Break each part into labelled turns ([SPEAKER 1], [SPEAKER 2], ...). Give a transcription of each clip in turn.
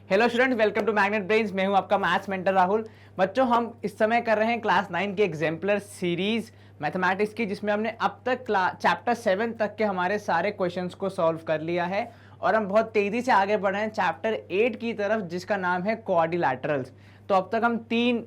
[SPEAKER 1] Hello students, welcome to Magnet Brains. मैं हूं आपका मैथ्स मेंटर राहुल। बच्चों, हम इस समय कर रहे हैं क्लास 9 की एग्जाम्पलर सीरीज मैथमेटिक्स की, जिसमें हमने अब तक चैप्टर 7 तक के हमारे सारे क्वेश्चंस को सॉल्व कर लिया है और हम बहुत तेजी से आगे बढ़ रहे हैं चैप्टर 8 की तरफ, जिसका नाम है क्वाड्रिलैटरल्स। तो अब तक हम 3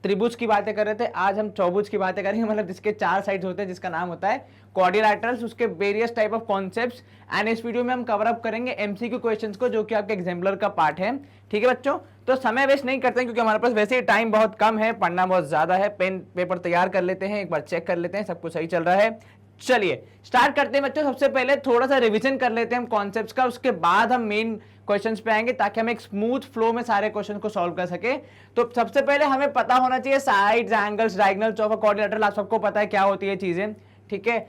[SPEAKER 1] त्रिभुज की बातें कर रहे थे, आज हम चौभुज की बातें करेंगे, मतलब जिसके 4 साइड्स होते हैं, जिसका नाम होता है क्वाड्रिलैटरल्स, उसके various type of concepts. And इस वीडियो में हम कवर अप करेंगे एमसीक्यू क्वेश्चंस को, जो कि आपके एग्जाम्पलर का पार्ट है। ठीक है बच्चों, तो समय वेस्ट नहीं करते हैं क्योंकि हमारे पास वैसे ही टाइम बहुत कम है, पढ़ना बहुत ज्यादा है। पेन पेपर तैयार कर लेते हैं, एक बार चेक कर लेते हैं सब कुछ सही चल रहा है। चलिए स्टार्ट करते हैं बच्चों। सबसे पहले थोड़ा सा रिवीजन कर लेते हैं हम कॉन्सेप्ट्स का, उसके बाद हम मेन क्वेश्चंस पे आएंगे ताकि हम एक स्मूथ फ्लो में सारे क्वेश्चन को सॉल्व कर सके। तो सबसे पहले हमें पता होना चाहिए sides, angles, diagonals of a quadrilateral. आप सबको पता है क्या होती है चीजें, ठीक है।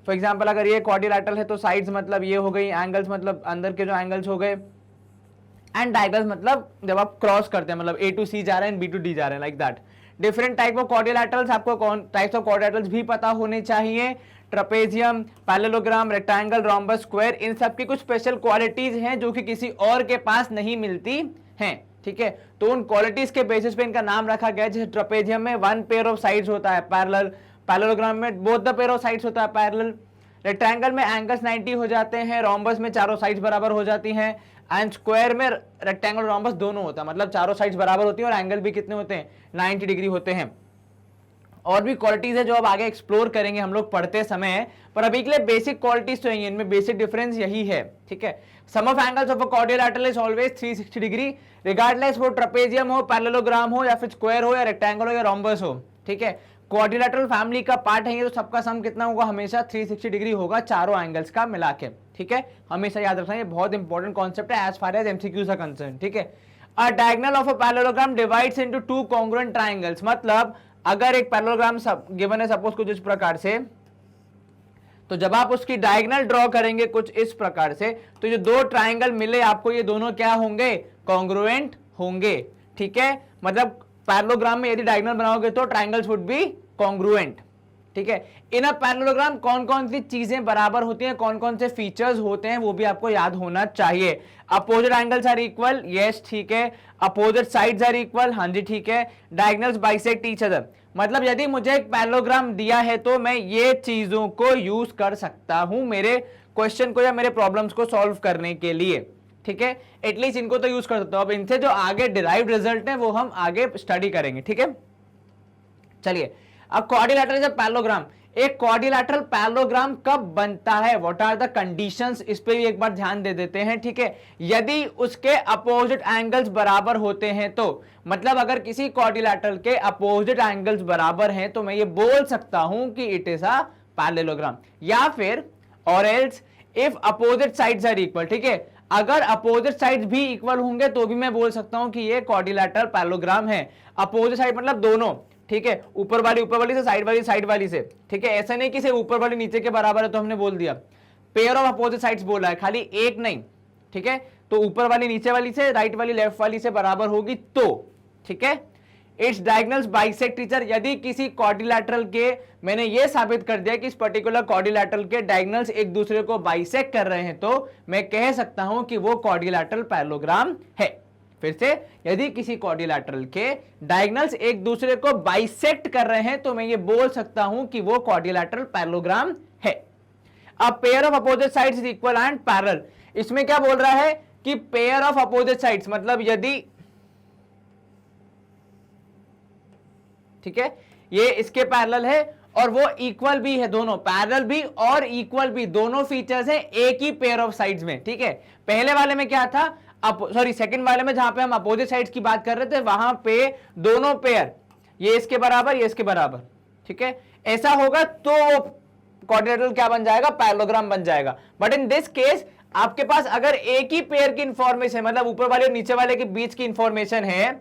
[SPEAKER 1] फॉर एग्जांपल, अगर ये क्वाड्रिलैटरल है तो साइड्स मतलब ये हो गई, एंगल्स मतलब अंदर के जो एंगल्स हो गए, एंड डायगोनल्स मतलब जब आप क्रॉस करते हैं, मतलब A to C जा रहे हैं, B to D जा रहे हैं, like that. Different type of quadrilaterals, आपको कौन टाइप्स ऑफ क्वाड्रिलैटरल्स भी पता होने चाहिए। Trapezium, parallelogram, rectangle, rhombus, square, इन सब की कुछ स्पेशल क्वालिटीज हैं जो कि किसी और के पास नहीं मिलती हैं, ठीक है। तो उन क्वालिटीज के बेसिस पे इनका नाम रखा गया है। जैसे ट्रेपेजियम में 1 पेयर ऑफ साइड्स होता है पैरेलल, पैरेललोग्राम में both the pair of sides होता है पैरेलल, रेक्टेंगल में एंगल्स 90 हो जाते हैं, रोम्बस में चारों साइड्स बराबर हो जाती हैं, एंड स्क्वायर में रेक्टेंगल रोम्बस दोनों होता है, मतलब चारों साइड्स बराबर होती हैं और एंगल भी कितने होते हैं, 90 डिग्री होते हैं। और भी क्वालिटीज है जो अब आगे एक्सप्लोर करेंगे हम लोग पढ़ते समय, पर अभी के लिए बेसिक क्वालिटीज तो यही है, इनमें बेसिक डिफरेंस यही है, ठीक है। Sum of angles of a quadrilateral is always 360 degree, regardless वो ट्रेपेजियम हो, पैरेललोग्राम हो, या फिर स्क्वायर हो, या रेक्टेंगल हो, या रोम्बस हो, ठीक है। क्वाड्रिलैटरल फैमिली का पार्ट है ये, तो सबका सम कितना होगा, हमेशा 360 डिग्री होगा चारों एंगल्स का मिला के, ठीक है। हमेशा याद रखना, ये बहुत इंपॉर्टेंट कॉन्सेप्ट है as far as MCQs are concern, ठीक है। A diagonal of a parallelogram divides into 2 congruent triangles, मतलब अगर एक पैरेललोग्राम गिवन है सपोज कुछ इस प्रकार से, तो जब आप उसकी डायगोनल ड्रॉ करेंगे कुछ इस प्रकार से, तो ये 2 ट्रायंगल मिले आपको, ये दोनों क्या होंगे, कॉन्ग्रुएंट होंगे, ठीक है। मतलब पैरेललोग्राम में यदि डायगोनल बनाओगे तो ट्रायंगल्स वुड बी कॉन्ग्रुएंट, ठीक है। इन अ पैरेललोग्राम कौन कौन सी चीजें बराबर होती हैं, कौन कौन से फीचर्स होते हैं, वो भी आपको याद होना चाहिए। Opposite angles are equal, yes ठीक है। अपोजिट साइड्स आर इक्वल, हाँ जी ठीक है। डायगोनल्स बाइसेक्ट ईच अदर, मतलब यदि मुझे एक पैरेललोग्राम दिया है तो मैं ये चीजों को यूज कर सकता हूं मेरे क्वेश्चन को या मेरे प्रॉब्लम्स को सॉल्व करने के लिए, ठीक है। एटलीस्ट इनको तो यूज कर सकता हूं। अब इनसे जो आगे डिराइव्ड रिजल्ट है वो हम आगे स्टडी करेंगे, ठीक है। चलिए, अब क्वाड्रिलैटरल इज अ पैरेललोग्राम। एक क्वाड्रिलैटरल पैरेललोग्राम कब बनता है, व्हाट आर द कंडीशंस, इस पे भी एक बार ध्यान दे देते हैं, ठीक है। यदि उसके अपोजिट एंगल्स बराबर होते हैं तो, मतलब अगर किसी क्वाड्रिलैटरल के अपोजिट एंगल्स बराबर हैं तो मैं ये बोल सकता हूं कि इट इज अ पैरेललोग्राम। या फिर और else if opposite sides are equal, ठीक है। अगर अपोजिट साइड्स भी इक्वल होंगे तो भी मैं बोल सकता हूं कि ये क्वाड्रिलैटरल पैरेललोग्राम है। अपोजिट साइड मतलब दोनों, ठीक है, ऊपर वाली से, साइड वाली से, ठीक है। ऐसा नहीं कि सिर्फ ऊपर वाली नीचे के बराबर है तो हमने बोल दिया, पेयर ऑफ अपोजिट साइड्स बोला है, खाली एक नहीं, ठीक है। तो ऊपर वाली नीचे वाली से, राइट वाली लेफ्ट वाली से बराबर होगी तो, ठीक है। It's diagonals bisect each other, यदि किसी क्वाड्रिलैटरल के, मैंने ये साबित कर दिया कि इस पर्टिकुलर क्वाड्रिलैटरल के डायगोनल्स एक दूसरे को बाइसेक्ट कर रहे हैं, तो मैं कह सकता हूं कि वो क्वाड्रिलैटरल पैरेललोग्राम है। फिर से, यदि किसी क्वाड्रिलैटरल के डायगोनल्स एक दूसरे को बाइसेक्ट कर रहे हैं तो मैं ये बोल सकता हूं कि वो क्वाड्रिलैटरल पैरेललोग्राम है। अब pair of opposite sides is equal and parallel, इसमें क्या बोल रहा है कि पेयर ऑफ अपोजिट साइड्स मतलब यदि, ठीक है, ये इसके पैरेलल है और वो इक्वल भी है, दोनों पैरेलल भी और इक्वल भी, दोनों फीचर्स हैं एक ही पेयर ऑफ साइड्स में, ठीक है। पहले वाले में क्या था, सेकंड वाले में जहां पे हम अपोजिट साइड्स की बात कर रहे थे, वहां पे दोनों पेयर, ये इसके बराबर, ये इसके बराबर, ठीक है। ऐसा होगा तो क्वाड्रिलैटरल क्या बन जाएगा, पैरेललोग्राम बन जाएगा। बट इन दिस केस आपके पास अगर एक ही पेयर की इंफॉर्मेशन, मतलब ऊपर वाले और नीचे वाले के बीच की इंफॉर्मेशन है,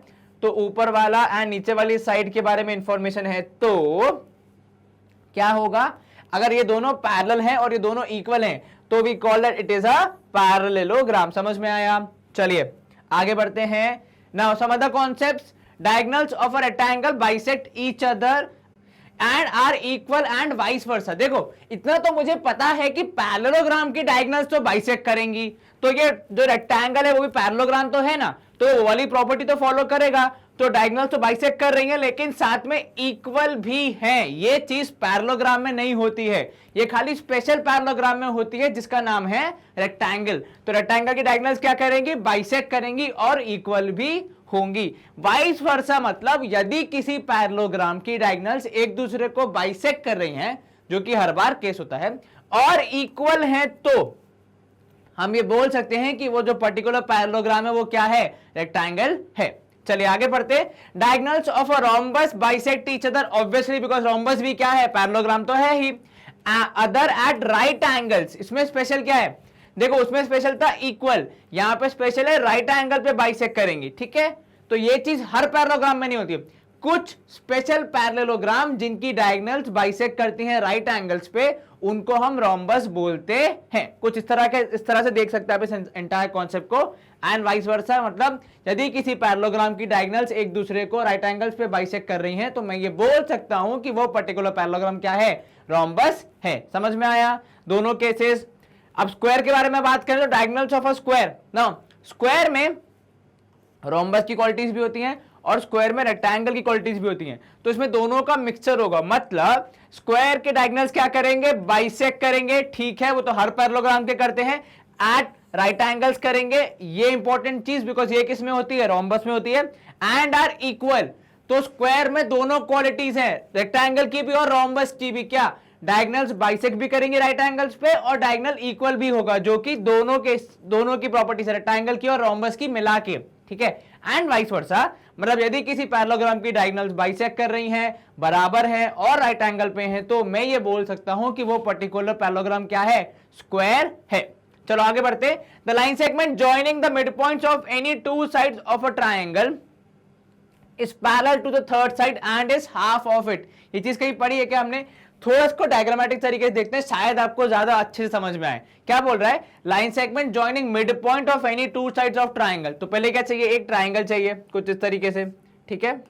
[SPEAKER 1] तो ऊपर वाला एंड नीचे वाली साइड के बारे में इंफॉर्मेशन है, तो क्या होगा, अगर ये दोनों पैरेलल हैं और ये दोनों इक्वल हैं तो we call that it is a parallelogram. समझ में आया? चलिए आगे बढ़ते हैं। Now some other concepts, diagonals of a rectangle bisect each other and are equal and vice versa. देखो इतना तो मुझे पता है कि पैरेललोग्राम की डायगोनल्स तो बाइसेक्ट करेंगी, तो ये जो रेक्टेंगल है वो भी पैरेललोग्राम तो है ना, तो वो वाली प्रॉपर्टी तो फॉलो करेगा। तो डायगोनल तो बाइसेक्ट कर रही है लेकिन साथ में इक्वल भी है। ये चीज पैरेललोग्राम में नहीं होती है, ये खाली स्पेशल पैरेललोग्राम में होती है जिसका नाम है रेक्टेंगल। तो रेक्टेंगल की डायगोनल्स क्या करेंगी, बाइसेक्ट करेंगी और इक्वल भी होंगी। वाइस वर्सा मतलब यदि किसी पैरेललोग्राम की डायगोनल्स एक दूसरे को बाइसेक्ट कर रही हैं, जो कि हर बार केस होता है, और इक्वल है, तो हम ये बोल सकते हैं कि वो जो पर्टिकुलर पैरेललोग्राम है वो क्या है, रेक्टेंगल है। चलिए आगे बढ़ते। Diagonals of a rhombus bisect each other obviously because rhombus भी क्या है, पैरेललोग्राम तो है ही। अदर एट राइट एंगल्स, इसमें स्पेशल क्या है, देखो उसमें स्पेशल था इक्वल, यहां पे स्पेशल है राइट एंगल पे बाइसेक्ट करेंगे, ठीक है। तो ये चीज हर पैरेललोग्राम में नहीं होती है, कुछ स्पेशल पैरेललोग्राम जिनकी डायगोनल्स बाइसेक्ट करती हैं राइट एंगल्स पे, उनको हम रोम्बस बोलते हैं। कुछ इस तरह से देख सकते हैं आप इस एंटायर कॉन्सेप्ट को। एंड वाइस वर्सा मतलब यदि किसी पैरेललोग्राम की डायगोनल्स एक दूसरे को राइट एंगल्स पे बाइसेक्ट कर रही हैं, तो मैं ये बोल सकता हूं कि वो पर्टिकुलर पैरेललोग्राम क्या है, रोम्बस है। समझ में आया दोनों केसेस। अब स्क्वायर के बारे में बात करें तो डायगोनल्स ऑफ अ स्क्वायर, ना स्क्वायर में रोम्बस की क्वालिटीज भी होती हैं और स्क्वायर में रेक्टेंगल की क्वालिटीज भी होती हैं, तो इसमें दोनों का मिक्सचर होगा। मतलब स्क्वायर के डायगोनल्स क्या करेंगे, बाइसेक्ट करेंगे, ठीक है, वो तो हर पैरेललोग्राम के करते हैं, एट राइट एंगल्स करेंगे, ये इंपॉर्टेंट चीज बिकॉज ये किस में होती है, रोम्बस में होती है, एंड आर इक्वल। तो स्क्वायर में दोनों क्वालिटीज हैं, रेक्टेंगल की भी और रोम्बस की भी, क्या डायगोनल्स बाइसेक्ट भी करेंगे राइट एंगल्स पे और डायगोनल इक्वल भी होगा, जो कि दोनों की प्रॉपर्टीज है, रेक्टेंगल की और रोम्बस की मिला के, ठीक है। एंड वाइस वर्सा मतलब यदि किसी पैरेललोग्राम की डायगोनल्स बाइसेक्ट कर रही हैं, बराबर हैं और राइट एंगल पे हैं, तो मैं ये बोल सकता हूं कि वो पर्टिकुलर पैरेललोग्राम क्या है, स्क्वायर है। चलो आगे बढ़ते। The line segment joining the mid points of any two sides of a triangle is parallel to the third side and is half of it. ये चीज कहीं पढ़ी है क्या हमने, थोड़ा इसको डायग्रामेटिक तरीके से देखते हैं, शायद आपको ज्यादा अच्छे से समझ में आए। क्या बोल रहा है, line segment joining mid point of any two sides of triangle. तो पहले क्या चाहिए, एक ट्रायंगल चाहिए कुछ इस तरीके से, ठीक है,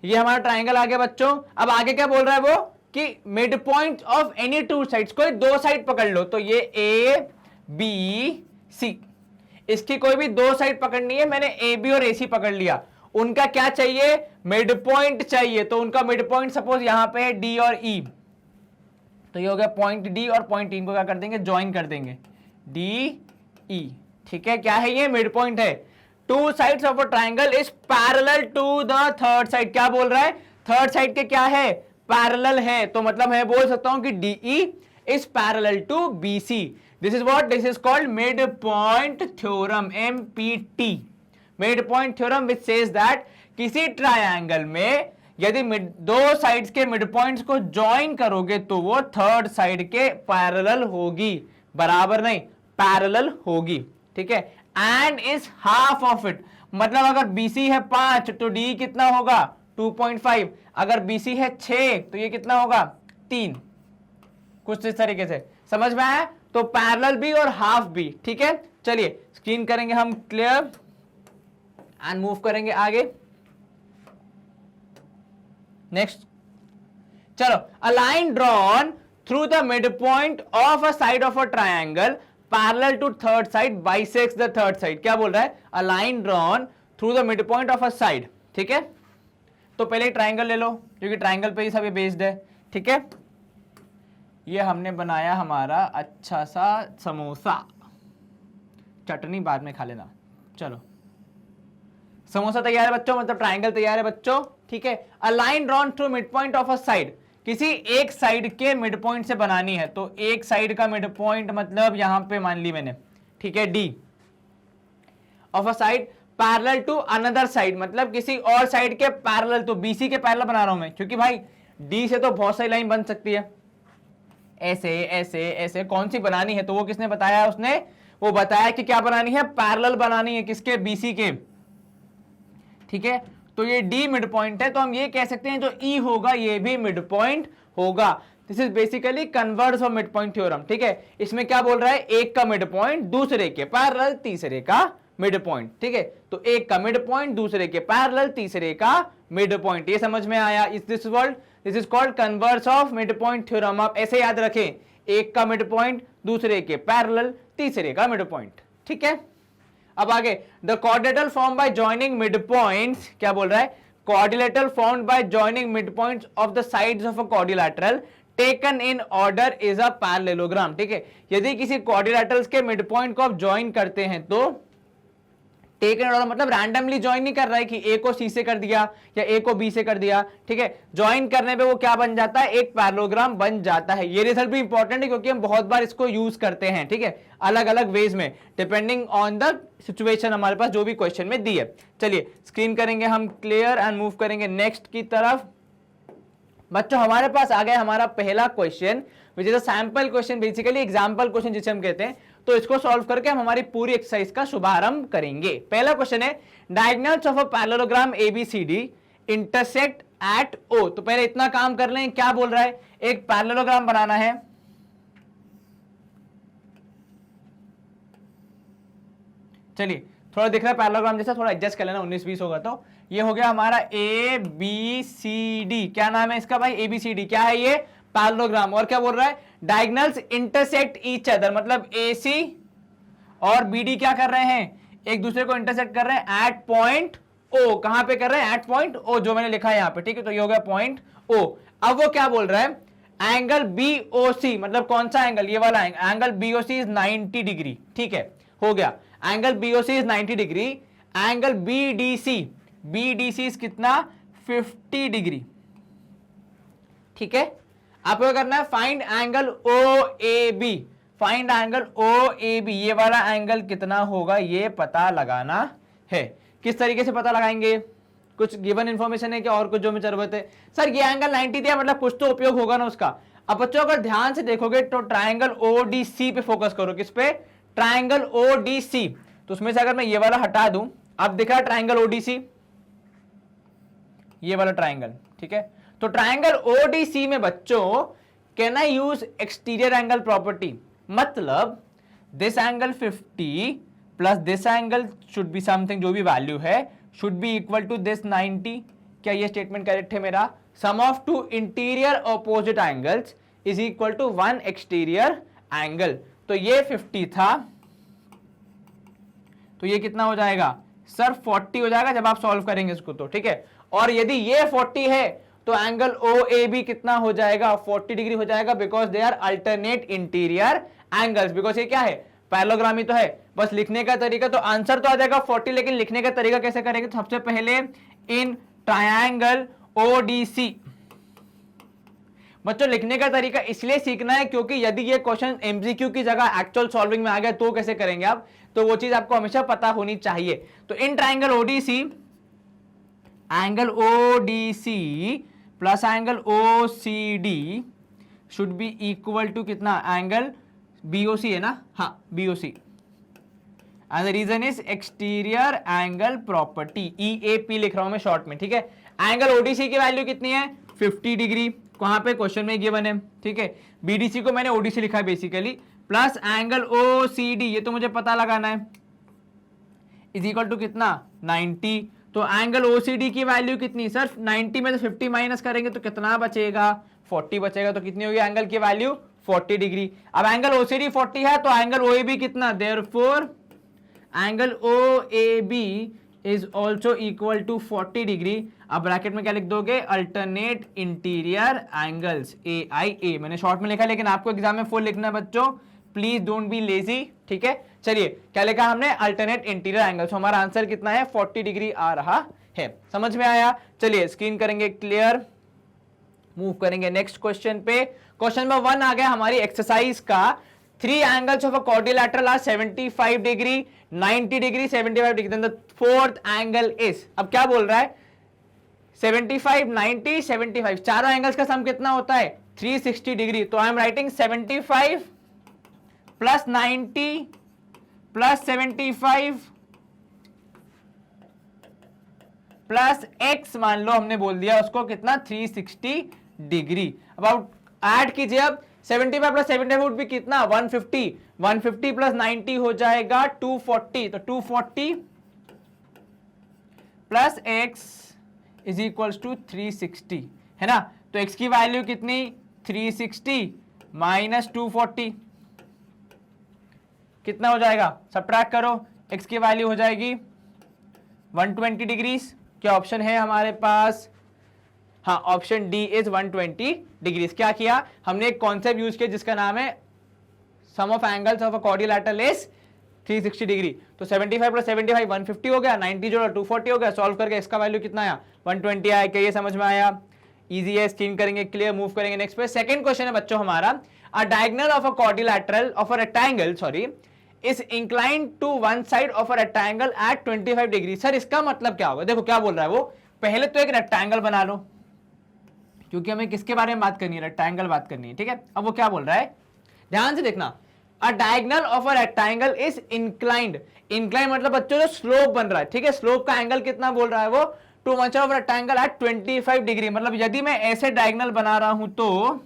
[SPEAKER 1] ये हमारा ट्रायंगल आ गया बच्चों। अब आगे क्या बोल रहा है वो कि mid point of any two sides, कोई दो साइड पकड़ लो, तो ये ए बी सी, इसकी कोई भी दो साइड पकड़नी है, मैंने ए बी और ए सी पकड़ लिया, उनका क्या चाहिए, मिड पॉइंट चाहिए। तो उनका मिड पॉइंट सपोज यहां पे है डी और ई, तो ये हो गया पॉइंट डी और पॉइंट ई को क्या कर देंगे, ज्वाइन कर देंगे, डी ई, ठीक है। क्या है ये, मिड पॉइंट है। Two sides of a triangle is parallel to the third side, क्या बोल रहा है, थर्ड साइड के क्या है, पैरेलल है। तो मतलब मैं बोल सकता हूं कि DE is parallel to BC. This is what, this is called mid point theorem, MPT, mid point theorem, which says that किसी ट्रायंगल में यदि दो साइड्स के मिड पॉइंट्स को ज्वाइन करोगे तो वो थर्ड साइड के पैरेलल होगी, बराबर नहीं, पैरेलल होगी, ठीक है। And is half of it, मतलब अगर BC है 5 तो D कितना होगा 2.5, अगर BC है 6 तो ये कितना होगा 3, कुछ इस तरीके से समझ में आया। तो पैरेलल भी और हाफ भी, ठीक है। चलिए स्क्रीन करेंगे हम क्लियर एंड मूव करेंगे आगे। नेक्स्ट चलो, a line drawn through the mid point of a side of a triangle parallel to third side bisects the third side. क्या बोल रहा है, a line drawn through the mid point of a side, ठीक है। तो पहले triangle ले लो क्योंकि ट्रायंगल पे ही सब ये बेस्ड है, ठीक है। ये हमने बनाया हमारा अच्छा सा समोसा, चटनी बाद में खा लेना। चलो समोसा तैयार है बच्चों, मतलब ट्रायंगल तैयार है बच्चों, ठीक है। A line drawn through mid point of a side, किसी एक साइड के मिड पॉइंट से बनानी है, तो एक साइड का मिड पॉइंट मतलब यहां पे मान ली मैंने, ठीक है, D of a side parallel to another side, मतलब किसी और साइड के पैरेलल, तो बीसी के पैरेलल बना रहा हूं मैं, क्योंकि भाई डी से तो बहुत सारी लाइन बन सकती है, ऐसे ऐसे ऐसे, कौन सी बनानी है, तो वो किसने बताया, उसने वो बताया कि क्या बनानी है, पैरेलल बनानी है, किसके, बीसी के, ठीक है। तो ये डी मिड पॉइंट है, तो हम ये कह सकते हैं जो ई होगा ये भी मिड पॉइंट होगा। This is basically converse of mid point theorem, ठीक है। इसमें क्या बोल रहा है, एक का मिड पॉइंट दूसरे के पैरेलल, तीसरे का मिड पॉइंट, ठीक है। तो एक का मिड पॉइंट दूसरे के पैरेलल, तीसरे का मिड पॉइंट, ये समझ में आया। This is called converse of mid point theorem. आप ऐसे याद रखें, एक का मिड पॉइंट दूसरे के पैरेलल, तीसरे का मिड पॉइंट, ठीक है। अब आगे, the quadrilateral form by joining mid points, क्या बोल रहा है, quadrilateral formed by joining mid points of the sides of a quadrilateral taken in order is a parallelogram. ठीक है, यदि किसी क्वाड्रिलेटरल्स के मिड पॉइंट को आप ज्वाइन करते हैं तो टेकन इन ऑर्डर मतलब रैंडमली ज्वाइन नहीं कर रहा है कि ए को सी से कर दिया या ए को बी से कर दिया। ठीक है, ज्वाइन करने पे वो क्या बन जाता है, एक पैरेललोग्राम बन जाता है। ये रिजल्ट भी इंपॉर्टेंट है क्योंकि हम बहुत बार इसको यूज करते हैं। ठीक है, अलग अलग वेज में डिपेंडिंग ऑन द सिचुएशन हमारे पास जो भी क्वेश्चन में दी है। चलिए स्क्रीन करेंगे हम क्लियर एंड मूव करेंगे नेक्स्ट की तरफ। बच्चों हमारे पास आ गया हमारा पहला question which is a sample question, basically example question जिसे हम कहते हैं। तो इसको सॉल्व करके हम हमारी पूरी एक्सरसाइज का शुभारंभ करेंगे। पहला क्वेश्चन है, diagonals of a parallelogram ABCD intersect at O. तो पहले इतना काम कर लें, क्या बोल रहा है, एक पैरेललोग्राम बनाना है। चलिए थोड़ा दिख रहा है पैरेललोग्राम जैसा, थोड़ा एडजस्ट कर लेना, 19-20 होगा। तो ये हो गया हमारा ए बी सी डी, क्या नाम है इसका भाई, ए बी सी डी। क्या है ये, पैरेललोग्राम। और क्या बोल रहा है, डायगोनल्स इंटरसेक्ट ईच अदर, मतलब ए सी और बी डी क्या कर रहे हैं, एक दूसरे को इंटरसेक्ट कर रहे हैं एट पॉइंट ओ। कहां पे कर रहे हैं, एट पॉइंट ओ, जो मैंने लिखा है यहां पे। ठीक है, तो ये हो गया पॉइंट ओ। अब वो क्या बोल रहा है, एंगल बी ओ सी, मतलब कौन सा एंगल, ये वाला angle B O C is 90 degree. ठीक है, हो गया, angle B O C is 90 degree. Angle B D C, B D C is कितना, 50 डिग्री। ठीक है, आपको करना है find angle O A B, find angle O A B, ये वाला एंगल कितना होगा ये पता लगाना है। किस तरीके से पता लगाएंगे, कुछ गिवन इंफॉर्मेशन है क्या और कुछ जो में जरूरत है। सर ये एंगल 90 दिया, मतलब कुछ तो उपयोग होगा ना उसका। अब बच्चों अगर ध्यान से देखोगे तो ट्राइंगल ओ डी सी पे फोकस करो, किस पे, ट्राइंगल ओ डी सी। तो उसमें से अगर मैं ये वाला हटा दूं, अब दिख रहा है ट्राइंगल ओ डी सी, ये वाला ट्राइंगल। ठीक है, तो ट्राइंगल ओडीसी में बच्चों can I use exterior angle property, मतलब this angle 50 plus this angle should be something, जो भी वैल्यू है should be equal to this 90। क्या ये स्टेटमेंट करेक्ट है मेरा, sum of two interior opposite angles is equal to one exterior angle. तो ये 50 था, तो ये कितना हो जाएगा सर, 40 हो जाएगा जब आप सॉल्व करेंगे इसको तो। ठीक है, और यदि ये 40 है तो एंगल ओ ए बी कितना हो जाएगा, 40 डिग्री हो जाएगा, because they are alternate interior angles. Because ये क्या है, पैरेललोग्राम ही तो है, बस लिखने का तरीका, तो आंसर तो आ जाएगा 40, लेकिन लिखने का तरीका कैसे करेंगे, तो सबसे पहले इन ट्रायंगल ओडीसी। बच्चों लिखने का तरीका इसलिए सीखना है क्योंकि यदि ये क्वेश्चन एमसीक्यू की जगह एक्चुअल सॉल्विंग में आ गया तो कैसे करेंगे आप, तो वो चीज आपको हमेशा पता होनी चाहिए। तो in triangle ODC, angle ODC plus angle OCD should be equal to कितना, एंगल बीओसी है ना, हाँ BOC, and the reason is exterior angle property, EAP लिख रहा हूं मैं शॉर्ट में। ठीक है, एंगल ओडीसी की वैल्यू कितनी है, 50 डिग्री, कहां पे, क्वेश्चन में गिवन है। ठीक है, बीडीसी को मैंने ओडीसी लिखा है बेसिकली, प्लस एंगल ओसीडी, ये तो मुझे पता लगाना है, इज इक्वल टू कितना, 90। तो एंगल ओसीडी की वैल्यू कितनी सर, 90 में से 50 माइनस करेंगे तो कितना बचेगा, 40 बचेगा। तो कितनी होगी एंगल की वैल्यू, 40 डिग्री। अब एंगल ओसीडी 40 है तो एंगल ओएबी कितना, therefore angle OAB is also equal to 40 degree. अब ब्रैकेट में क्या लिख दोगे, अल्टरनेट इंटीरियर एंगल्स AIA, मैंने शॉर्ट में लिखा लेकिन आपको एग्जाम में फुल लिखना है बच्चों, प्लीज डोंट बी लेजी। ठीक है, चलिए क्या लिखा हमने, अल्टरनेट इंटीरियर एंगल्स। हमारा आंसर कितना है, 40 डिग्री आ रहा है। समझ में आया, चलिए स्क्रीन करेंगे क्लियर, मूव करेंगे नेक्स्ट क्वेश्चन पे। क्वेश्चन नंबर 1 आ गया हमारी एक्सरसाइज का, 3 angles of a quadrilateral are 75 degree, 90 degree, 75 degree, then the fourth angle is, अब क्या बोल रहा है, 75, 90, 75, चारों एंगल्स का सम कितना होता है, 360 डिग्री। तो I am writing 75 plus 90 plus 75 plus x, मान लो हमने बोल दिया उसको कितना, 360 डिग्री। अब ऐड कीजिए, अब 75 प्लस 75 वुड भी कितना, 150, 150 प्लस 90 हो जाएगा 240, तो 240 plus x is equals to 360, है ना। तो x की वैल्यू कितनी, 360 माइनस 240 कितना हो जाएगा, सब्ट्रैक्ट करो, x की वैल्यू हो जाएगी 120 डिग्रीज। क्या ऑप्शन है हमारे पास? हाँ, ऑप्शन डी इज 120 डिग्रीज। क्या किया हमने? एक कॉन्सेप्ट यूज किया जिसका नाम है sum of angles of a quadrilateral is 360 degree. तो 75 प्लस 75 150 हो गया, 90 जोड़ा 240 हो गया। सॉल्व करके इसका वैल्यू कितना आया? 120 आया। क्या ये समझ में आया? इजी है, स्क्रीन करेंगे क्लियर, मूव करेंगे नेक्स्ट पे। सेकंड क्वेश्चन है बच्चों हमारा, a diagonal of a quadrilateral of a rectangle is inclined to one side of a rectangle at 25 degree. Sir इसका मतलब क्या होगा? देखो क्या बोल रहा है वो, पहले तो एक रेक्टेंगल बना लो, क्योंकि हमें किसके बारे में बात करनी है? रेक्टेंगल बात करनी है, ठीक है। अब वो क्या बोल रहा है, ध्यान से देखना, अ diagonal of a rectangle is inclined. Inclined मतलब बच्चों जो स्लोप बन रहा है, ठीक है। स्लोप का एंगल कितना बोल रहा है वो? To one side of rectangle at 25 degree. मतलब यदि मैं ऐसे डायगोनल बना रहा हूं तो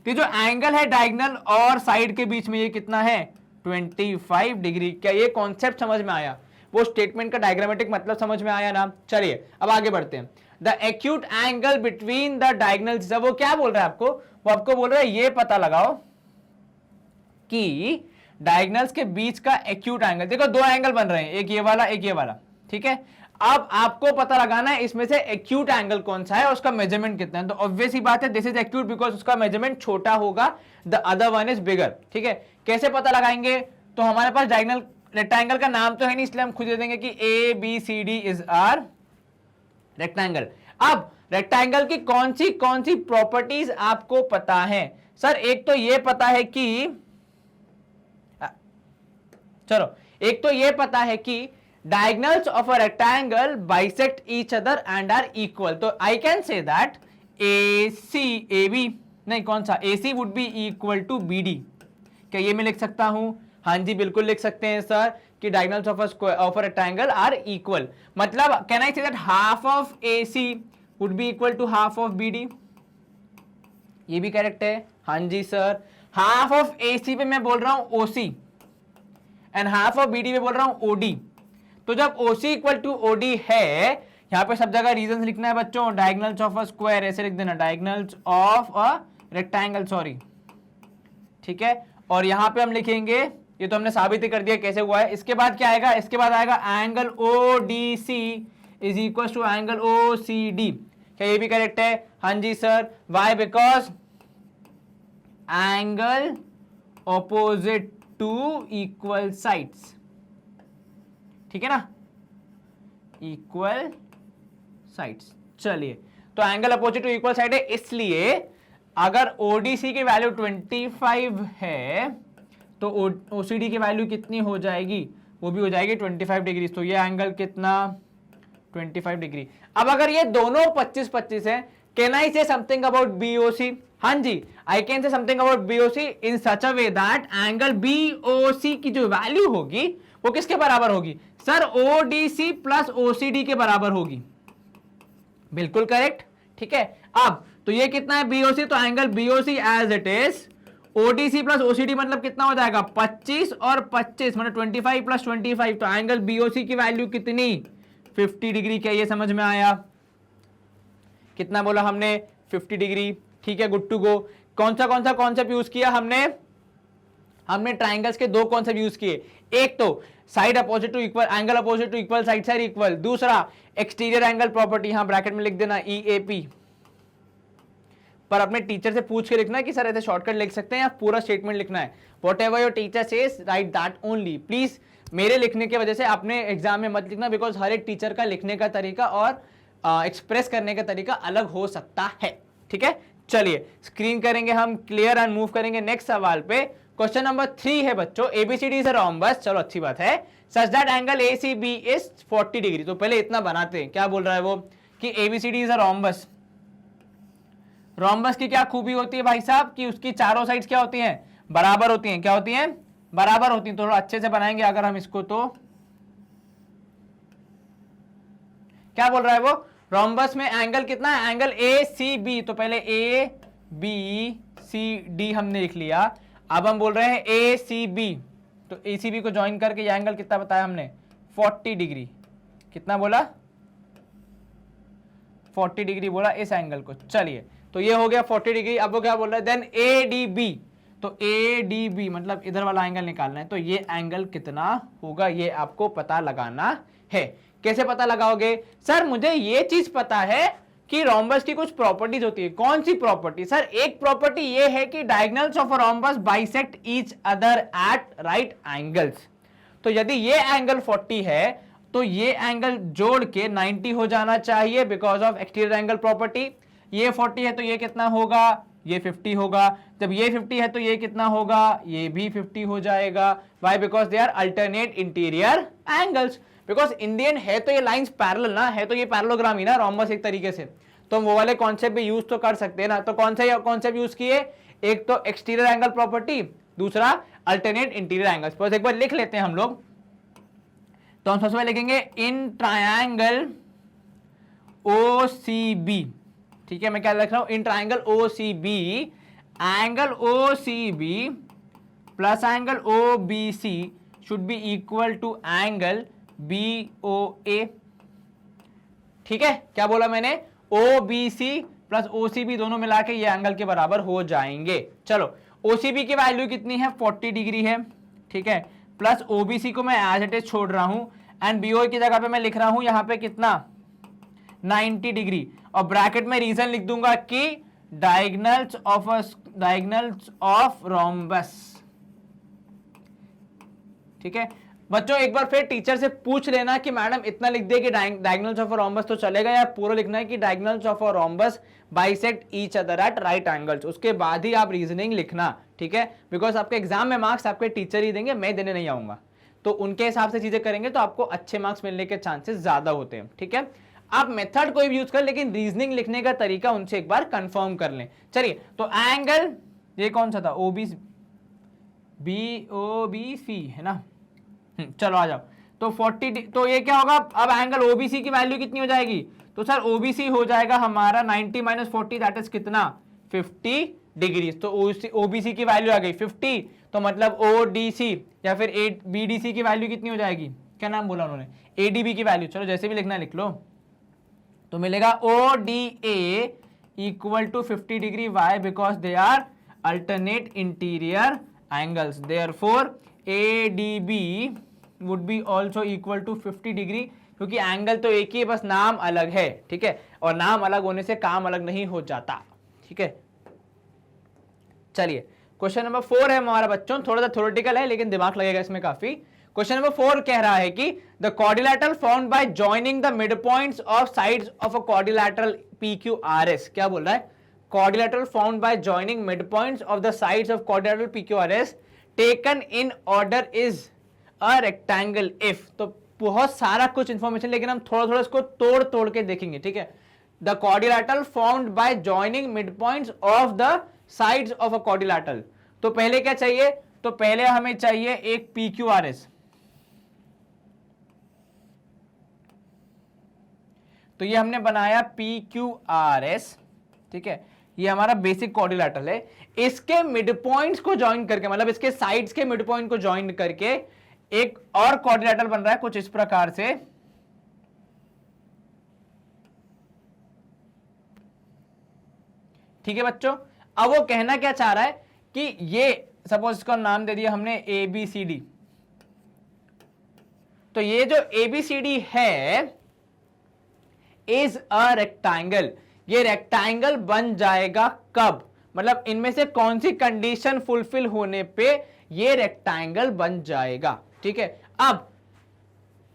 [SPEAKER 1] ये जो एंगल है डायगोनल और साइड के बीच में ये कितना है? 25 डिग्री। क्या ये कॉन्सेप्ट समझ में आया? वो स्टेटमेंट का डायग्रामेटिक मतलब समझ में आया ना? चलिए अब आगे बढ़ते हैं। The acute angle between the diagonals, वो क्या बोल रहा है आपको? वो आपको बोल रहा है ये पता लगाओ कि डायगोनल्स के बीच का एक्यूट एंगल, देखो दो एंगल बन रहे हैं, एक ये वाला एक ये वाला, ठीक है। अब आपको पता लगाना है इसमें से एक्यूट एंगल कौन सा है और उसका मेजरमेंट कितना है। तो ऑब्वियस ही बात है दिस इज एक्यूट बिकॉज उसका मेजरमेंट छोटा होगा, the other one is bigger, ठीक है। कैसे पता लगाएंगे? तो हमारे पास डायगोनल रेक्टेंगल का नाम तो है नहीं, इसलिए हम खुद दे देंगे कि A B C D is are rectangle. अब रेक्टेंगल की कौन सी प्रॉपर्टीज आपको पता है? सर एक तो ये पता है कि, चलो एक तो ये पता है कि diagonals of a rectangle bisect each other and are equal. तो I can say that AC AB नहीं कौन सा AC would be equal to BD। क्या ये मैं लिख सकता हूं? हाँ जी बिल्कुल लिख सकते हैं सर कि diagonals of a rectangle are equal। मतलब can I say that half of AC would be equal to half of BD? ये भी करेक्ट है। हाँ जी सर, हाफ ऑफ AC पे मैं बोल रहा हूं OC and half of BD पे बोल रहा हूं OD। तो जब OC इक्वल टू OD है, यहां पे सब जगह रीजंस लिखना है बच्चों। डायगोनल्स ऑफ अ स्क्वायर ऐसे लिख देना, diagonals of a rectangle, sorry, ठीक है। और यहां पे हम लिखेंगे, ये तो हमने साबित ही कर दिया कैसे हुआ है। इसके बाद क्या आएगा? इसके बाद आएगा angle ODC is equal to angle OCD। क्या ये भी करेक्ट है? हाँ जी sir. Why? Because angle opposite to equal sides, ठीक है ना, इक्वल साइड्स। चलिए तो angle opposite to equal side है, इसलिए अगर ODC की वैल्यू 25 है तो OCD की वैल्यू कितनी हो जाएगी? वो भी हो जाएगी 25 डिग्री। तो ये एंगल कितना? 25 डिग्री। अब अगर ये दोनों 25-25 है, कैन आई से समथिंग अबाउट BOC? हाँ जी, I can say something about BOC in such a way that angle BOC की जो वैल्यू होगी वो किसके बराबर होगी? सर ODC प्लस OCD के बराबर होगी। बिल्कुल करेक्ट, ठीक है। अब तो ये कितना है BOC? तो angle BOC as it is ODC plus OCD मतलब कितना हो जाएगा? 25 और 25 मतलब 25 प्लस 25। तो एंगल BOC की वैल्यू कितनी? 50 डिग्री। क्या ये समझ में आया? कितना बोला हमने? 50 डिग्री, ठीक है, गुड टू गो। कौन सा कॉन्सेप्ट यूज किया हमने? हमने ट्राइंगल्स के दो कॉन्सेप्ट यूज किए। एक तो side opposite to equal, angle opposite to equal, side side equal. दूसरा एक्सटीरियर एंगल प्रॉपर्टी, यहां ब्रैकेट में लिख देना EAP। पर अपने टीचर से पूछ के लिखना कि सर ऐसे शॉर्टकट लिख सकते हैं या पूरा स्टेटमेंट लिखना है? What ever your teacher says right that only. Please मेरे लिखने की वजह से अपने एग्जाम में मत लिखना, बिकॉज हर एक टीचर का लिखने का तरीका और एक्सप्रेस करने का तरीका अलग हो सकता है, ठीक है। चलिए स्क्रीन करेंगे हम क्लियर एंड मूव करेंगे नेक्स्ट सवाल पे। क्वेश्चन नंबर 3 है बच्चों, ABCD इज अ रोम्बस। चलो अच्छी बात है। Such that angle ACB is 40 degree. तो पहले इतना बनाते हैं, क्या बोल रहा है वो कि ABCD is a rhombus. Rhombus की क्या खूबी होती है भाई साहब कि उसकी चारों साइड्स क्या होती हैं? बराबर होती हैं। क्या होती हैं? बराबर होती हैं। थोड़ा अच्छे से बनाएंगे अगर हम इसको, तो क्या बोल रहा है वो? रोम्बस में एंगल कितना है? Angle ACB। तो पहले ABCD हमने लिख लिया, अब हम बोल रहे हैं ACB। तो ACB को ज्वाइन करके ये एंगल कितना बताया हमने? 40 डिग्री। कितना बोला? 40 डिग्री बोला इस एंगल को। चलिए तो ये हो गया 40 डिग्री। अब वो क्या बोल रहा है? Then ADB। तो ए डी बी मतलब इधर वाला एंगल निकालना है, तो ये एंगल कितना होगा ये आपको पता लगाना है। कैसे पता लगाओगे? सर मुझे ये चीज पता है कि रोम्बस की कुछ प्रॉपर्टीज होती है। कौन सी प्रॉपर्टी? सर एक प्रॉपर्टी ये है कि diagonals of a rhombus bisect each other eight right angles. तो यदि ये एंगल 40 है तो ये एंगल जोड़ के 90 हो जाना चाहिए because of exterior angle property. ये 40 है तो ये कितना होगा? ये 50 होगा। जब ये 50 है तो ये कितना होगा? ये भी 50 हो जाएगा। Why? Because they are alternate interior angles. Because Indian है तो ये लाइंस पैरेलल ना, है तो ये पैरेललोग्राम ही ना रोम्बस एक तरीके से, तो हम वो वाले कॉन्सेप्ट भी यूज तो कर सकते हैं ना। तो कौन से कॉन्सेप्ट यूज किए? एक तो एक्सटीरियर एंगल प्रॉपर्टी, दूसरा अल्टरनेट इंटीरियर एंगल्स। बस एक बार लिख लेते हैं हम लोग। तो हम सबसे पहले लिखेंगे इन ट्रायंगल OCB, ठीक है। मैं क्या लिख रहा हूं? In triangle OCB, angle OCB plus angle OBC should be equal to angle BOA, ठीक है। क्या बोला मैंने? OBC प्लस OCB दोनों मिला के ये एंगल के बराबर हो जाएंगे। चलो OCB की वैल्यू कितनी है? 40 डिग्री है, ठीक है। प्लस OBC को मैं एज इट इज छोड़ रहा हूं एंड BOA की जगह पे मैं लिख रहा हूं यहां पे कितना? 90 डिग्री। और ब्रैकेट में रीजन लिख दूंगा कि डायगोनल्स ऑफ रोम्बस, ठीक है। बच्चों एक बार फिर टीचर से पूछ लेना कि मैडम इतना लिख दे कि डायगोनल्स ऑफ अ रोम्बस तो चलेगा, या पूरा लिखना है कि diagonals of a rhombus bisect each other eight right angles. उसके बाद ही आप रीजनिंग लिखना, ठीक है। बिकॉज आपके एग्जाम में मार्क्स आपके टीचर ही देंगे, मैं देने नहीं आऊंगा। तो उनके हिसाब से चीजें करेंगे तो आपको अच्छे मार्क्स मिलने के चांसेस ज्यादा होते हैं, ठीक है। आप मेथड कोई भी यूज कर, लेकिन रीजनिंग लिखने का तरीका उनसे एक बार कंफर्म कर लें। चलिए तो एंगल ये कौन सा था? BOBC है ना। चलो आ जाओ। तो 40 तो ये क्या होगा? अब एंगल OBC की वैल्यू कितनी हो जाएगी? तो सर OBC हो जाएगा हमारा 90 - 40 दैट इज कितना? 50 डिग्री। तो OBC की वैल्यू आ गई 50, तो मतलब ODC या फिर BDC की वैल्यू कितनी हो जाएगी? क्या नाम बोला उन्होंने? ADB की वैल्यू। चलो जैसे भी लिखना लिख लो। तो मिलेगा ODA equal to 50 degree. Why? Because they are alternate interior angles, therefore ADB would be also equal to 50 degree, क्योंकि एंगल तो एक ही है, बस नाम अलग है, ठीक है। और नाम अलग होने से काम अलग नहीं हो जाता, ठीक है। चलिए क्वेश्चन नंबर 4 है हमारा बच्चों, थोड़ा सा थ्योरेटिकल है लेकिन दिमाग लगेगा इसमें काफी। क्वेश्चन नंबर 4 कह रहा है कि the quadrilateral found by joining the mid points of sides of a quadrilateral PQRS। क्या बोल रहा है? Quadrilateral found by joining mid points of the sides of quadrilateral PQRS taken in order is a rectangle if. तो बहुत सारा कुछ information, लेकिन हम थोड़ा थोड़ा इसको तोड़ तोड़ के देखेंगे, ठीक है। The quadrilateral found by joining mid points of the sides of a quadrilateral. तो पहले क्या चाहिए? तो पहले हमें चाहिए एक PQRS। तो ये हमने बनाया PQRS, ठीक है। ये हमारा बेसिक क्वाड्रिलेटरल है। इसके मिड पॉइंट्स को ज्वाइन करके, मतलब इसके साइड्स के मिड पॉइंट को ज्वाइन करके एक और क्वाड्रिलेटरल बन रहा है कुछ इस प्रकार से। ठीक है बच्चों। अब वो कहना क्या चाह रहा है कि ये सपोज इसका नाम दे दिया हमने ABCD। तो ये जो ABCD है इज अ रेक्टेंगल। ये रेक्टेंगल बन जाएगा कब? मतलब इनमें से कौन सी कंडीशन फुलफिल होने पे ये रेक्टेंगल बन जाएगा, ठीक है। अब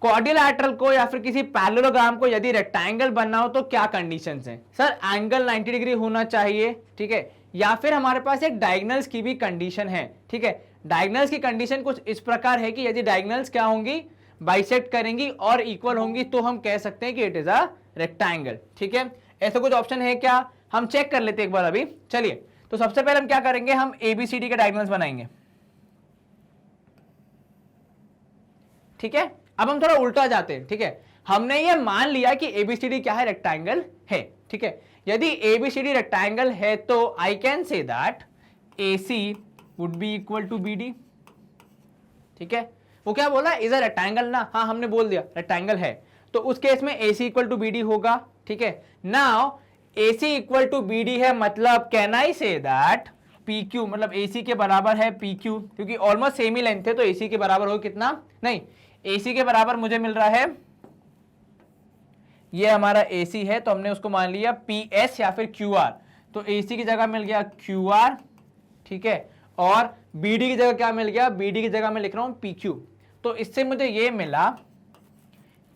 [SPEAKER 1] क्वाड्रिलेटरल को या फिर किसी पैरेललोग्राम को यदि रेक्टेंगल बनना हो तो क्या कंडीशंस हैं? सर एंगल 90 डिग्री होना चाहिए, ठीक है, या फिर हमारे पास एक डायगोनल्स की भी कंडीशन है, ठीक है। डायगोनल्स की कंडीशन कुछ इस प्रकार है कि यदि डायगोनल्स क्या होंगी? बाइसेक्ट करेंगी और इक्वल होंगी, तो हम कह सकते हैं कि इट इज अ रेक्टेंगल, ठीक है। ऐसा कुछ ऑप्शन है क्या? हम चेक कर लेते हैं एक बार अभी। चलिए तो सबसे पहले हम क्या करेंगे? हम ABCD के डायगोनल्स बनाएंगे, ठीक है। अब हम थोड़ा उल्टा जाते हैं, ठीक है। हमने ये मान लिया कि ABCD क्या है? रेक्टेंगल है, ठीक है। यदि ABCD रेक्टेंगल है तो I can say that AC would be equal to BD, ठीक है। वो क्या बोला? इज अ रेक्टेंगल ना? हाँ हमने बोल दिया रेक्टेंगल है, तो उस केस में AC इक्वल टू BD होगा, ठीक है। Now AC equal to BD है, मतलब can I say that PQ मतलब AC के बराबर है PQ, क्योंकि ऑलमोस्ट सेम ही लेंथ है तो AC के बराबर हो कितना, नहीं AC के बराबर मुझे मिल रहा है, ये हमारा AC है तो हमने उसको मान लिया PS या फिर QR, तो AC की जगह मिल गया QR, ठीक है, और BD की जगह क्या मिल गया, BD की जगह मैं लिख रहा हूं PQ। तो इससे मुझे ये मिला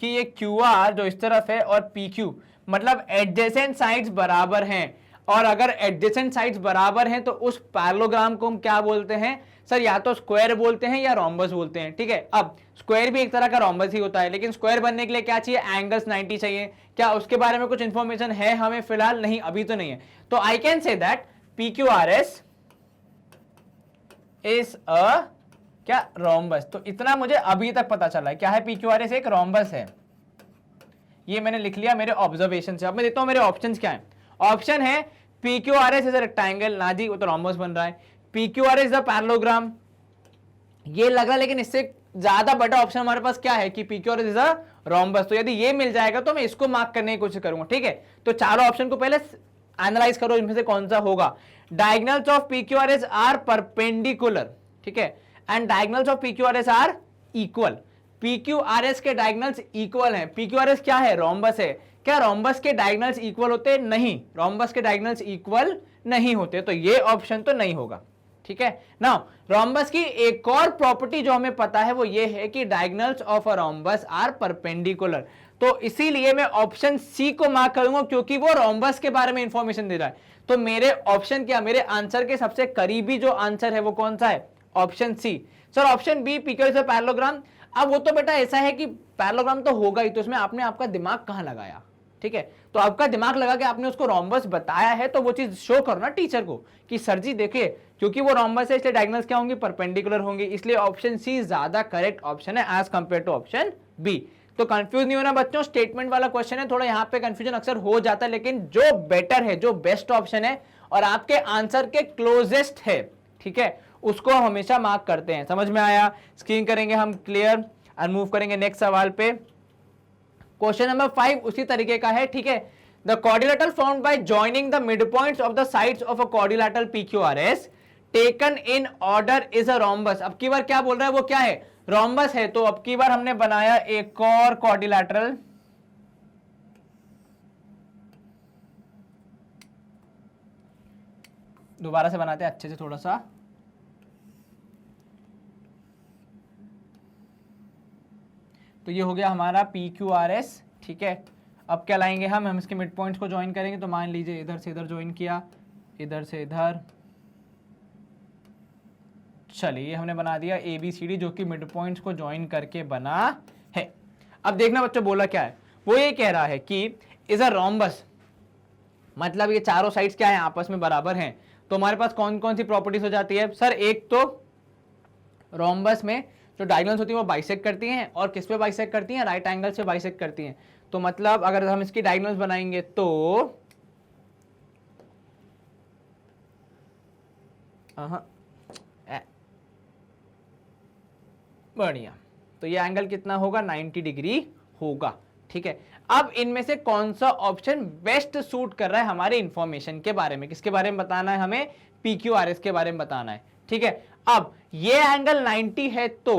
[SPEAKER 1] कि ये QR जो इस तरफ है और PQ मतलब एडजेसेंट साइड्स बराबर हैं, और अगर एडजेसेंट साइड्स बराबर हैं तो उस पैरेललोग्राम को हम क्या बोलते हैं सर, या तो स्क्वायर बोलते हैं या रोम्बस बोलते हैं, ठीक है। अब स्क्वायर भी एक तरह का रोम्बस ही होता है, लेकिन स्क्वायर बनने के लिए क्या चाहिए, एंगल्स 90 चाहिए। क्या उसके बारे में कुछ इंफॉर्मेशन है हमें फिलहाल, नहीं अभी तो नहीं है। तो I can say that PQRS is अ क्या, रोम्बस। तो इतना मुझे अभी तक पता चला है, क्या है PQRS, एक रोम्बस है। ये मैंने लिख लिया मेरे ऑब्जर्वेशन से। अब मैं देता हूं मेरे ऑप्शंस क्या है। ऑप्शन है PQRS इज अ रेक्टेंगल, ना जी वो तो रोम्बस बन रहा है। PQRS इज अ पैरेललोग्राम, ये लग रहा है, लेकिन इससे ज्यादा बड़ा ऑप्शन हमारे पास क्या है कि PQRS इज अ रोम्बस। तो यदि ये मिल जाएगा तो मैं इसको मार्क करने की कोशिश करूंगा, ठीक है। तो चारों ऑप्शन को पहले एनालाइज करो, इनमें से कौन सा होगा। Diagonals of PQRS are perpendicular, ठीक है, and diagonals of PQRS are equal. PQRS के डायगोनल्स इक्वल हैं। PQRS क्या है, रोम्बस है। क्या रोम्बस के डायगोनल्स इक्वल होते हैं, नहीं, रोम्बस के डायगोनल्स इक्वल नहीं होते, तो ये ऑप्शन तो नहीं होगा, ठीक है। नाउ रोम्बस की एक और प्रॉपर्टी जो हमें पता है वो ये है कि diagonals of a rhombus are perpendicular, तो इसीलिए मैं ऑप्शन सी को मार्क करूंगा क्योंकि वो रोम्बस के बारे में इंफॉर्मेशन दे रहा है। तो मेरे ऑप्शन क्या, मेरे आंसर के सबसे करीबी जो आंसर है वो कौन सा है, option C. Sir option B PQRS is a parallelogram, अब वो तो बेटा ऐसा है कि पैरेललोग्राम तो होगा ही, तो इसमें आपने आपका दिमाग कहां लगाया, ठीक है। तो आपका दिमाग लगा के आपने उसको रोम्बस बताया है, तो वो चीज शो करो ना टीचर को कि सर जी देखिए क्योंकि वो रोम्बस है इसलिए डायगोनल्स क्या होंगे, परपेंडिकुलर होंगे, इसलिए ऑप्शन सी ज्यादा करेक्ट ऑप्शन है as compare to option B. तो कंफ्यूज नहीं होना बच्चों, स्टेटमेंट वाला क्वेश्चन है, थोड़ा यहाँ पे कंफ्यूजन अक्सर हो जाता है, लेकिन जो बेटर है, जो बेस्ट ऑप्शन है और आपके आंसर के क्लोजेस्ट है, ठीक है, उसको हम हमेशा मार्क करते हैं। समझ में आया, स्क्रीन करेंगे हम क्लियर और मूव करेंगे नेक्स्ट सवाल पे। क्वेश्चन नंबर 5 उसी तरीके का है, ठीक है। The quadrilateral formed by joining the mid points of the sides of a quadrilateral PQRS taken in order is a rhombus. अब की बार क्या बोल रहा है, वो क्या है, रोम्बस है। तो अब की बार हमने बनाया एक और क्वाड्रिलेटरल, दोबारा से बनाते हैं अच्छे से थोड़ा सा। तो ये हो गया हमारा PQRS, ठीक है। अब क्या लाएंगे हम इसके मिड पॉइंट्स को ज्वाइन करेंगे। तो मान लीजिए इधर से इधर ज्वाइन किया, इधर से इधर, चलिए हमने बना दिया ABCD जो कि मिड पॉइंट्स को ज्वाइन करके बना है। अब देखना बच्चों बोला क्या है, वो ये कह रहा है कि इज अ रोम्बस, मतलब ये चारों साइड्स क्या है, आपस में बराबर हैं। तो हमारे पास कौन कौन सी प्रॉपर्टीज हो जाती है सर, एक तो रोम्बस में जो डायगोनल्स होती है वो बाइसेक्ट करती हैं, और किस पे बाइसेक्ट करती हैं, राइट एंगल से बाइसेक्ट करती हैं। तो मतलब अगर हम इसकी डायगोनल्स बनाएंगे तो बढ़िया, तो ये एंगल कितना होगा, 90 डिग्री होगा, ठीक है। अब इनमें से कौन सा ऑप्शन बेस्ट सूट कर रहा है हमारे इंफॉर्मेशन के बारे में, किसके बारे में बताना है हमें, PQRS के बारे में बताना है, ठीक है। अब ये एंगल 90 है तो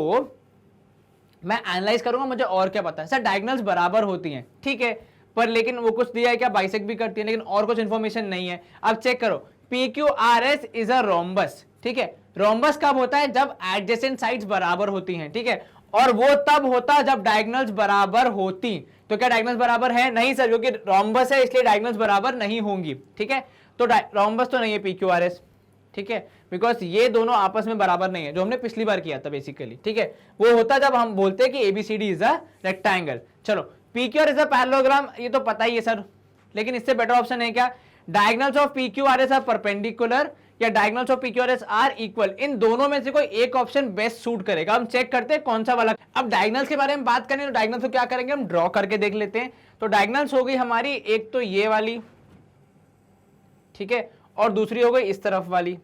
[SPEAKER 1] मैं एनालाइज करूंगा, मुझे और क्या पता है सर, डायगोनल्स बराबर होती हैं, ठीक है, पर लेकिन वो कुछ दिया है क्या, बाइसेक्ट भी करती है, लेकिन और कुछ इंफॉर्मेशन नहीं है। अब चेक करो, PQRS इज अ रोम्बस, ठीक है। रोम्बस कब होता है, जब एडजेसेंट साइड्स बराबर होती हैं, ठीक है, और वो तब होता जब डायगोनल्स बराबर होती। तो क्या डायगोनल्स बराबर है, नहीं सर, क्योंकि रोम्बस है इसलिए डायगोनल्स बराबर नहीं होंगी, ठीक है। तो रोम्बस तो नहीं है PQRS, ठीक है, बिकॉज ये दोनों आपस में बराबर नहीं है, जो हमने पिछली बार किया था बेसिकली, ठीक है। वो होता जब हम बोलते हैं कि ABCD इज अ रेक्टेंगल। चलो PQRS इज अ पैरेललोग्राम, ये तो पता ही है सर, लेकिन इससे बेटर ऑप्शन है क्या, diagonals of PQRS are perpendicular या diagonals of PQRS are equal. इन दोनों में से कोई एक ऑप्शन बेस्ट सूट करेगा। हम चेक करते हैं कौन सा वाला। अब डायगोनल्स के बारे में बात करें तो डायगोनल्स को क्या करेंगे, हम ड्रॉ करके देख लेते हैं। तो डायगोनल्स हो गई हमारी, एक तो ये वाली, ठीक है, और दूसरी हो गई इस तरफ वाली,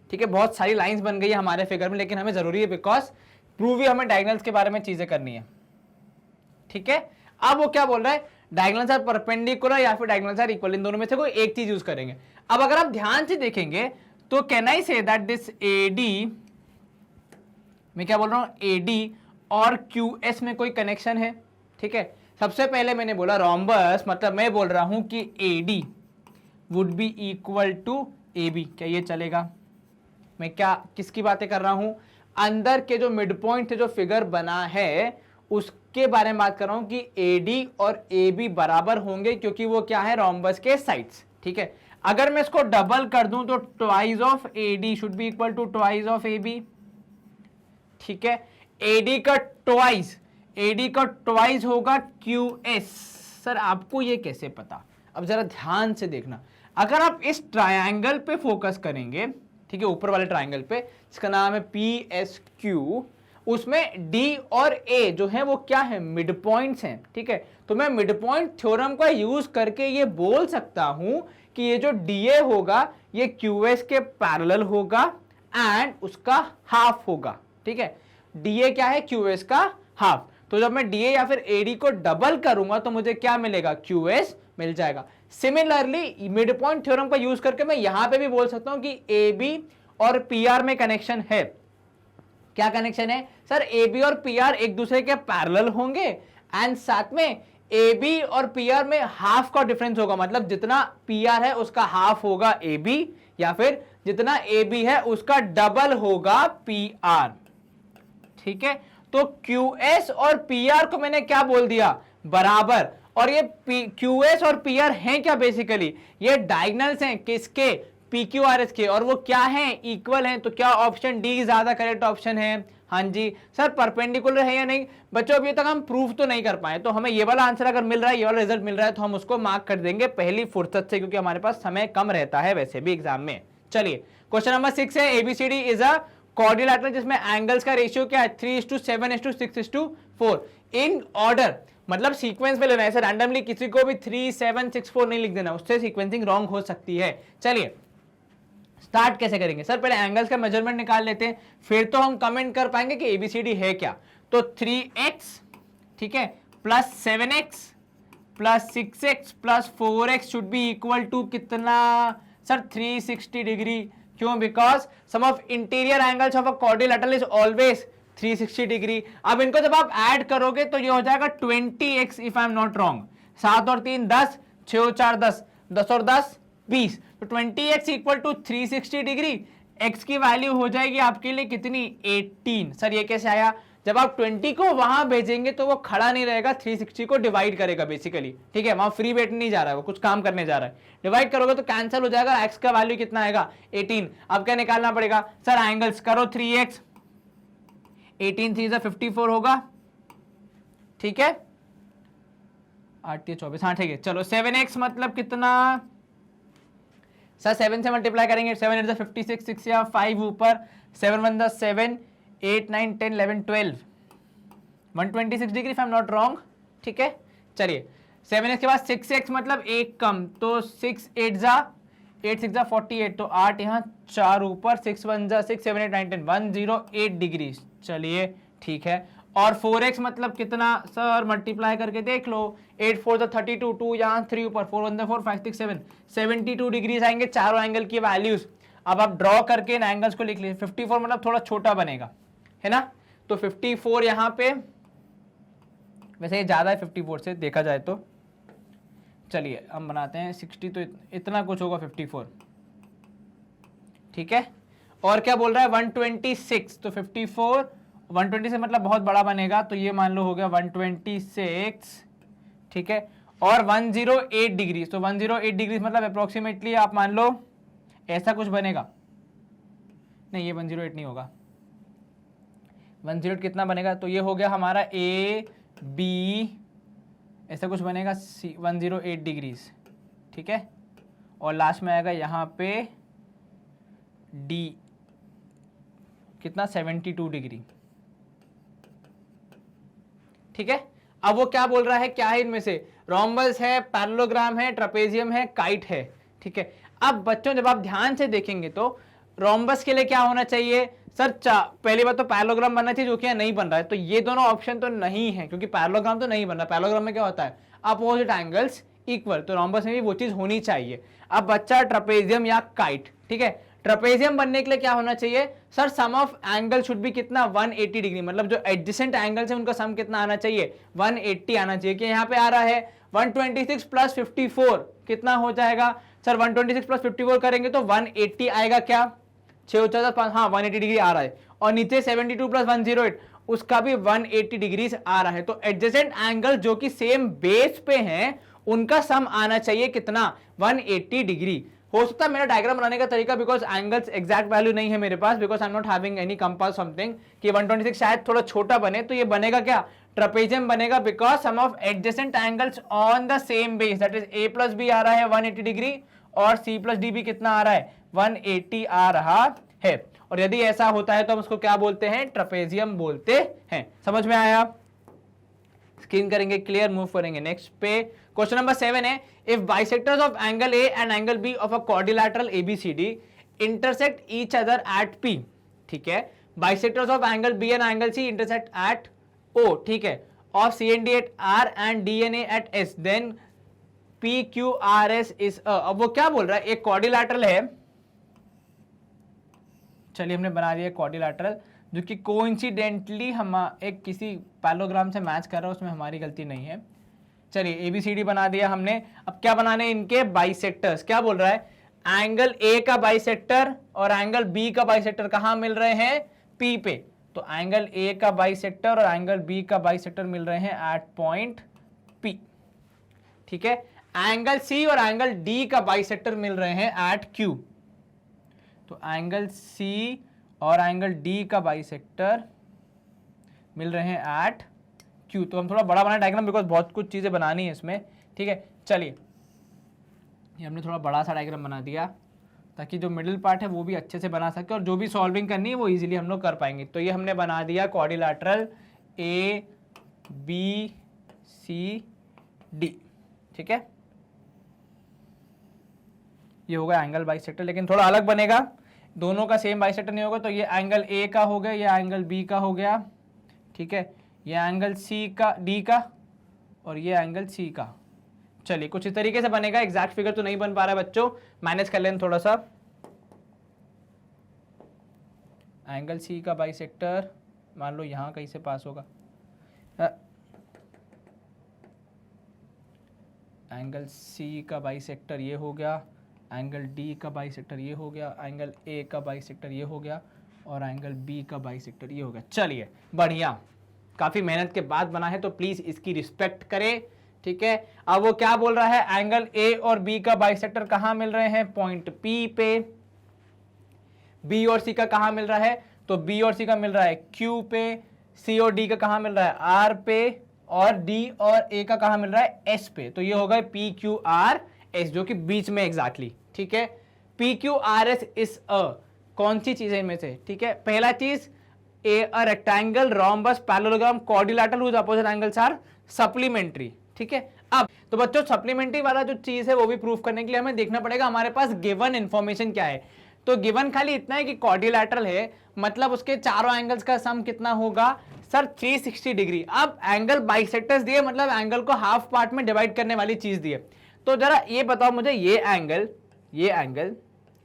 [SPEAKER 1] ठीक है। बहुत सारी लाइंस बन गई है हमारे फिगर में, लेकिन हमें जरूरी है बिकॉज प्रूव ही हमें डायगोनल्स के बारे में चीजें करनी है, ठीक है। अब वो क्या बोल रहा है, डायगोनल्स आर परपेंडिकुलर या फिर डायगोनल्स आर इक्वल, इन दोनों में से कोई एक चीज यूज करेंगे। अब अगर आप ध्यान से देखेंगे तो can I say that this AD, मैं क्या बोल रहा हूं, एडी और क्यूएस में कोई कनेक्शन है। ठीक है, सबसे पहले मैंने बोला रोम्बस, मतलब मैं बोल रहा हूं कि AD would be equal to AB, क्या ये चलेगा? मैं क्या किसकी बातें कर रहा हूं, अंदर के जो मिड पॉइंट से जो फिगर बना है उसके बारे में बात कर रहा हूं कि AD और AB बराबर होंगे, क्योंकि वो क्या है, रोम्बस के साइड्स। ठीक है, अगर मैं इसको डबल कर दूं तो twice of AD should be equal to twice of AB। ठीक है, AD का ट्वाइस होगा QS। सर आपको ये कैसे पता? अब जरा ध्यान से देखना, अगर आप इस ट्रायंगल पे फोकस करेंगे, ठीक है, ऊपर वाले ट्रायंगल पे जिसका नाम है PSQ, उसमें D और A जो है वो क्या है, मिड पॉइंट्स हैं। ठीक है, तो मैं मिड पॉइंट थ्योरम का यूज करके ये बोल सकता हूं कि ये जो DA होगा ये QS के पैरेलल होगा एंड उसका हाफ होगा। ठीक है, DA क्या है, QS का हाफ। तो जब मैं DA या फिर AD को डबल करूंगा तो मुझे क्या मिलेगा, QS मिल जाएगा। सिमिलरली मिड पॉइंट थ्योरम का यूज करके मैं यहां पे भी बोल सकता हूं कि AB और PR में कनेक्शन है। क्या कनेक्शन है सर, AB और PR एक दूसरे के पैरेलल होंगे एंड साथ में AB और PR में हाफ का डिफरेंस होगा, मतलब जितना PR है उसका हाफ होगा AB, या फिर जितना AB है उसका डबल होगा PR। ठीक है, तो QS और PR को मैंने क्या बोल दिया, बराबर। और ये QS और PR हैं क्या, बेसिकली ये डायगोनल्स हैं किसके, PQRS के, और वो क्या हैं, इक्वल हैं। तो क्या ऑप्शन डी ज्यादा करेक्ट ऑप्शन है? हाँ जी सर। परपेंडिकुलर है या नहीं बच्चों, अभी तक हम प्रूफ तो नहीं कर पाए, तो हमें ये वाला आंसर अगर मिल रहा है, ये वाला रिजल्ट मिल रहा है, तो हम उसको मार्क कर देंगे पहली फुर्सत से, क्योंकि हमारे पास समय कम रहता है वैसे भी एग्जाम में। चलिए क्वेश्चन नंबर 6 है, ABCD इज अ क्वाड्रिलैटरल जिसमें एंगल्स का रेशियो क्या है, 3:7:6:4 इन ऑर्डर, मतलब सीक्वेंस में लेना है। ऐसे रैंडमली किसी को भी 3:7:6:4 नहीं लिख देना, उससे सीक्वेंसिंग रॉन्ग हो सकती है। चलिए स्टार्ट कैसे करेंगे सर, पहले एंगल्स का मेजरमेंट निकाल लेते हैं, फिर तो हम कमेंट कर पाएंगे कि ABCD है क्या। तो 3x, ठीक है, plus 7x plus 6x plus 4x should be equal to कितना सर, 360 डिग्री। क्यों? Because sum of interior angles of a quadrilateral is always 360 degree. अब इनको जब आप ऐड करोगे तो ये हो जाएगा 20x if I am not wrong. 7 और 3 10, 6 और 4 10, 10 और 10 20, तो 20x equal to 360 degree. x की वैल्यू हो जाएगी आपके लिए कितनी, 18। सर ये कैसे आया? जब आप 20 को वहां भेजेंगे तो वो खड़ा नहीं रहेगा, 360 को डिवाइड करेगा बेसिकली। ठीक है, वहां फ्री बैठ नहीं जा रहा है, वो कुछ काम करने जा रहा है। डिवाइड करोगे तो कैंसिल हो जाएगा, x का वैल्यू कितना आएगा, 18। अब क्या निकालना पड़ेगा सर, एंगल्स करो 3x, 18 3 54 होगा। ठीक है, 8 24, हाँ ठीक है। चलो 7x मतलब कितना सर, 7 से मल्टीप्लाई करेंगे, 7 8 56, 6 या 5 ऊपर, 7 1 7, 8 9 10 11 12, 126 degree if I am not wrong. ठीक है, चलिए 7x के बाद 6x मतलब एक कम, तो 6 8 6 48, तो 8 यहाँ 4 ऊपर, 6 1 6 7 8 9 10, 108 डिग्री। चलिए ठीक है, और 4x मतलब कितना सर, मल्टीप्लाई करके देख लो, 8 4 32, 2 यहाँ 3 ऊपर, 4 1 4 5 6 7, 72 डिग्रीज आएंगे चारों एंगल की वैल्यूज। अब आप ड्रॉ करके इन एंगल्स को लिख लीजिए। 54 मतलब थोड़ा छोटा बनेगा, है ना, तो 54 यहाँ पे, वैसे ये ज्यादा है 54 से देखा जाए तो। चलिए हम बनाते हैं 60, तो इतना कुछ होगा 54। ठीक है, और क्या बोल रहा है 126, तो 54 120 से मतलब बहुत बड़ा बनेगा, तो ये मान लो हो गया 126। ठीक है, और 108 डिग्री, तो 108 डिग्री मतलब अप्रोक्सीमेटली आप मान लो ऐसा कुछ बनेगा। नहीं, ये 108 नहीं होगा, 108 कितना बनेगा, तो ये हो गया हमारा AB, ऐसा कुछ बनेगा 108 डिग्रीज। ठीक है, और लास्ट में आएगा यहाँ पे D कितना, 72 डिग्री। ठीक है, अब वो क्या बोल रहा है, क्या है इनमें से, रोम्बस है, पैरेललोग्राम है, ट्रेपेजियम है, काइट है। ठीक है, अब बच्चों जब आप ध्यान से देखेंगे तो रोम्बस के लिए क्या होना चाहिए सर पहली बात तो पैरेललोग्राम बनना चाहिए, जो कि यहाँ नहीं बन रहा है, तो ये दोनों ऑप्शन तो नहीं है, क्योंकि पैरेललोग्राम तो नहीं बन रहा। पैरेललोग्राम में क्या होता है, अपोजिट एंगल्स इक्वल, तो रोम्बस में भी वो चीज होनी चाहिए। अब बच्चा ट्रेपेजियम या काइट, ठीक है, ट्रेपेजियम बनने के लिए क्या होना चाहिए sir, sum of angle should be कितना 180 डिग्री, मतलब जो एडजेसेंट एंगल्स है उनका सम कितना आना चाहिए 180 आना चाहिए, कि यहाँ पे आ रहा है 126 प्लस 54 कितना हो जाएगा सर, 126 प्लस 54 करेंगे तो 180 आएगा, क्या 6 हाँ 180 डिग्री आ रहा है, और नीचे 72 प्लस 108 उसका भी 180 डिग्री आ रहा है। तो एडजेसेंट एंगल जो कि सेम बेस पे हैं उनका सम आना चाहिए कितना 180 डिग्री। हो सकता है मेरा डायग्राम बनाने का तरीका, बिकॉज एंगल्स एग्जैक्ट वैल्यू नहीं है मेरे पास, because I am not having any compass something, कि 126 शायद थोड़ा छोटा बने, तो ये बनेगा क्या ट्रेपेजियम बनेगा, because sum of adjacent angles on the same base, that is a plus b आ रहा है 180 डिग्री, और c प्लस डी भी कितना आ रहा है 180 आ रहा है। और यदि ऐसा होता है तो हम उसको क्या बोलते हैं, ट्रेपेजियम बोलते हैं। समझ में आया, स्क्रीन करेंगे क्लियर, मूव करेंगे नेक्स्ट पे। क्वेश्चन नंबर 7 है, if bisectors of angle A and angle B of a quadrilateral ABCD intersect each other at P, ठीक है, bisectors of angle B and angle C intersect at O, ठीक है, of C and D at R and D and A at S, then P Q R S is a. अब वो क्या बोल रहा है, एक क्वाड्रिलैटरल है, चलिए हमने बना दिया क्वाड्रिलैटरल, जो कि कोइंसिडेंटली हम एक किसी पैरेललोग्राम से मैच कर रहा है, उसमें हमारी गलती नहीं है। चलिए एबीसीडी बना दिया हमने, अब क्या बनाने इनके बाइसेक्टर्स, क्या बोल रहा है एंगल ए का बाइसेक्टर और एंगल बी का बाइसेक्टर कहां मिल रहे हैं, पी पे, तो एंगल ए का बाइसेक्टर और एंगल बी का बाइसेक्टर मिल रहे हैं एट पॉइंट पी, ठीक है, एंगल सी और एंगल डी का बाइसेक्टर मिल रहे हैं एट क्यू, तो एंगल सी और एंगल डी का बाइसेक्टर मिल रहे हैं एट क्यू। तो हम थोड़ा बड़ा बना डायग्राम, बिकॉज बहुत कुछ चीजें बनानी है इसमें, ठीक है। चलिए ये हमने थोड़ा बड़ा सा डायग्राम बना दिया, ताकि जो मिडिल पार्ट है वो भी अच्छे से बना सके, और जो भी सॉल्विंग करनी है वो इजीली हम लोग कर पाएंगे। तो ये हमने बना दिया quadrilateral A B C D, ठीक है, ये होगा एंगल बाइसेक्टर, लेकिन थोड़ा अलग बनेगा, दोनों का सेम बाइसेक्टर नहीं होगा। तो ये एंगल ए का हो गया, ये एंगल बी का हो गया, ठीक है, ये एंगल सी का डी का, और ये एंगल सी का। चलिए कुछ इस तरीके से बनेगा, एग्जैक्ट फिगर तो नहीं बन पा रहा है बच्चों, मैनेज कर लें थोड़ा सा। एंगल सी का बाइसेक्टर मान लो यहां कहीं से पास होगा, एंगल सी का बाइसेक्टर ये हो गया, एंगल डी का बाइसेक्टर ये हो गया, एंगल ए का बाइसेक्टर ये हो गया, और एंगल बी का बाइसेक्टर ये हो गया। चलिए बढ़िया, काफी मेहनत के बाद बना है, तो प्लीज इसकी रिस्पेक्ट करें, ठीक है। अब वो क्या बोल रहा है, एंगल ए और बी का बाइसेक्टर कहां मिल रहे हैं, पॉइंट पी पे। बी और सी का कहां मिल रहा है, तो बी और सी का मिल रहा है क्यू पे, सी और डी का कहां मिल रहा है आर पे, और डी और ए का कहां मिल रहा है एस पे। तो ये होगा पी क्यू आर एस, जो कि बीच में एग्जैक्टली, ठीक है। P Q R S is अ, कौन सी चीज है इनमें से, ठीक है, पहला चीज a rectangle rhombus parallelogram quadrilateral whose opposite angles are supplementary, ठीक है। अब तो बच्चों सप्लीमेंट्री वाला जो चीज है वो भी प्रूफ करने के लिए हमें देखना पड़ेगा हमारे पास गिवन इंफॉर्मेशन क्या है। तो गिवन खाली इतना है कि क्वाड्रिलैटरल है, मतलब उसके चारों एंगल्स का सम कितना होगा सर 360 डिग्री। अब एंगल बाइसेक्टर्स दिए, मतलब एंगल को हाफ पार्ट में डिवाइड करने वाली चीज दी है। तो जरा ये बताओ मुझे, ये एंगल, ये एंगल,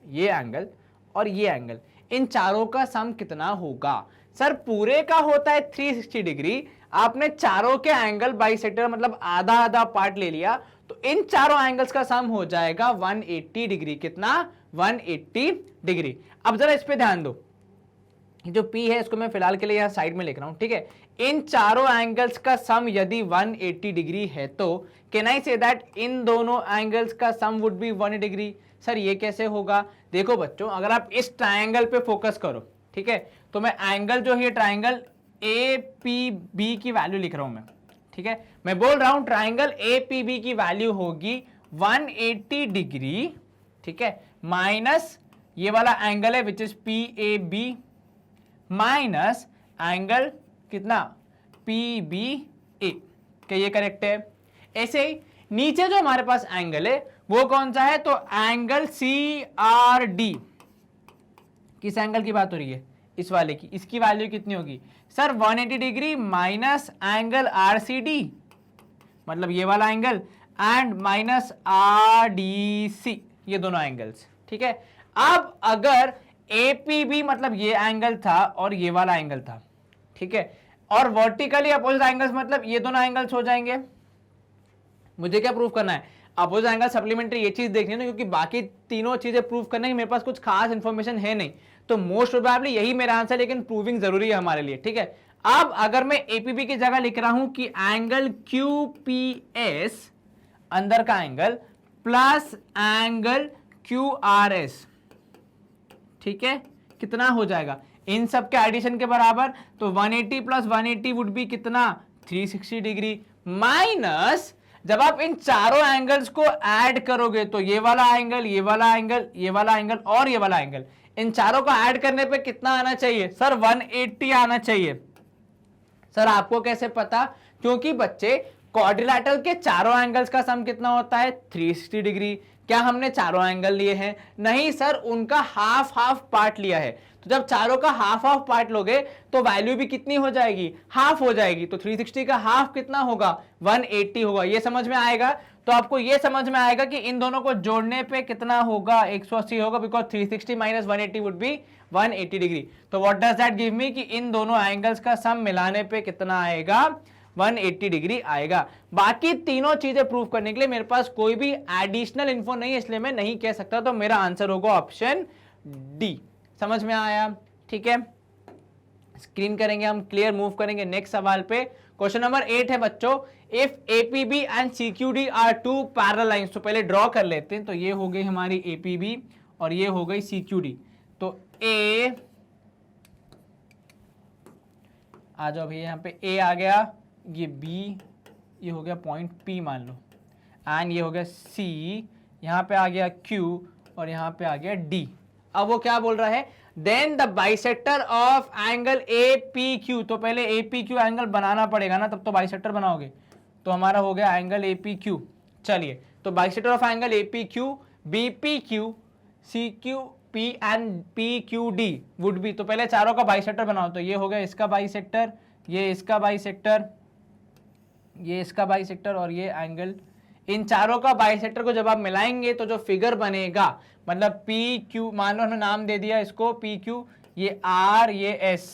[SPEAKER 1] ये एंगल और ये एंगल, इन चारों का सम कितना होगा। सर पूरे का होता है 360 डिग्री, आपने चारों के एंगल बाइसेक्टर मतलब आधा आधा पार्ट ले लिया, तो इन चारों एंगल्स का सम हो जाएगा 180 डिग्री। कितना, 180 डिग्री। अब जरा इस पे ध्यान दो, जो P है इसको मैं फिलहाल के लिए यहां साइड में लिख रहा हूं, ठीक है। इन चारों एंगल्स का सम यदि 180 डिग्री है, तो can I say that in दोनों एंगल्स का सम वुड बी 180 डिग्री। सर ये कैसे होगा, देखो बच्चों, अगर आप इस ट्रायंगल पे फोकस करो, ठीक है, तो मैं एंगल जो है ट्रायंगल APB की वैल्यू लिख रहा हूं मैं, ठीक है। मैं बोल रहा हूं ट्रायंगल APB की वैल्यू होगी 180 डिग्री, ठीक है, माइनस ये वाला एंगल है which is PAB minus angle कितना PBA, क्या ये करेक्ट है। ऐसे ही नीचे जो हमारे पास एंगल है वो कौन सा है, तो एंगल CRD। किस एंगल की बात हो रही है, इस वाले की, इसकी वैल्यू कितनी होगी sir 180 degree minus angle RCD, मतलब ये वाला एंगल, एंड माइनस आरडीसी, ये दोनों एंगल्स, ठीक है। अब अगर एपीबी मतलब ये एंगल था और ये वाला एंगल था, ठीक है, और वर्टिकली अपोजिट एंगल्स मतलब ये दोनों एंगल्स हो जाएंगे। मुझे क्या प्रूव करना है, अपोजिट एंगल सप्लीमेंट्री, ये चीज देखनी है ना, क्योंकि बाकी तीनों चीजें प्रूव करने की मेरे पास कुछ खास इंफॉर्मेशन है नहीं, तो मोस्ट प्रोबेबली यही मेरा आंसर है, लेकिन प्रूविंग जरूरी है हमारे लिए, ठीक है। अब अगर मैं एपीबी की जगह लिख रहा हूं कि एंगल क्यूपीएस अंदर का एंगल प्लस एंगल क्यूआरएस, ठीक है, कितना हो जाएगा इन सब के एडिशन के बराबर, तो 180 प्लस 180 वुड बी कितना 360 डिग्री, माइनस जब आप इन चारों एंगल्स को ऐड करोगे तो ये वाला एंगल, ये वाला एंगल, ये वाला एंगल और ये वाला एंगल, इन चारों को ऐड करने पे कितना आना चाहिए सर 180 आना चाहिए। सर आपको कैसे पता, क्योंकि बच्चे क्वाड्रिलैटरल के चारों एंगल्स का सम कितना होता है 360 डिग्री। क्या हमने चारों एंगल लिए हैं, नहीं सर, उनका हाफ हाफ पार्ट लिया है, तो जब चारों का हाफ हाफ पार्ट लोगे तो वैल्यू भी कितनी हो जाएगी, हाफ हो जाएगी, तो 360 का हाफ कितना होगा 180 होगा। ये समझ में आएगा, तो आपको ये समझ में आएगा कि इन दोनों को जोड़ने पे कितना होगा 180 होगा, because 360 minus 180 would be 180 degree. तो what does that give me कि इन दोनों एंगल्स का सम मिलाने पे कितना आएगा 180 डिग्री आएगा। बाकी तीनों चीजें प्रूव करने के लिए मेरे पास कोई भी एडिशनल इंफो नहीं है, इसलिए मैं नहीं कह सकता, तो मेरा आंसर होगा ऑप्शन डी। समझ में आया, ठीक है। स्क्रीन करेंगे हम, क्लियर, मूव करेंगे नेक्स्ट सवाल पे। क्वेश्चन नंबर 8 है बच्चों, if APB and CQD are two parallel lines, तो पहले ड्रॉ कर लेते हैं। तो ये हो गई हमारी एपीबी और ये हो गई सीक्यूडी। तो ए आ जाओ भैया, यहाँ पे ए आ गया, ये बी, ये हो गया पॉइंट पी मान लो, एंड ये हो गया सी, यहाँ पे आ गया क्यू और यहाँ पे आ गया डी। अब वो क्या बोल रहा है, then the bisector of angle A P Q, तो पहले ए पी क्यू एंगल बनाना पड़ेगा ना, तब तो बाइसेक्टर बनाओगे। तो हमारा हो गया एंगल ए पी क्यू। चलिए, तो bisector of angle A P Q B P Q C Q P and P Q D would be, तो पहले चारों का बाइसेक्टर बनाओ। तो ये हो गया इसका बाइसेक्टर, ये इसका बाइसेक्टर, ये इसका बाइसेक्टर और ये एंगल, इन चारों का बाइसेक्टर को जब आप मिलाएंगे तो जो फिगर बनेगा, मतलब पी क्यू, मान लो हमने नाम दे दिया इसको पी क्यू, ये आर, ये एस,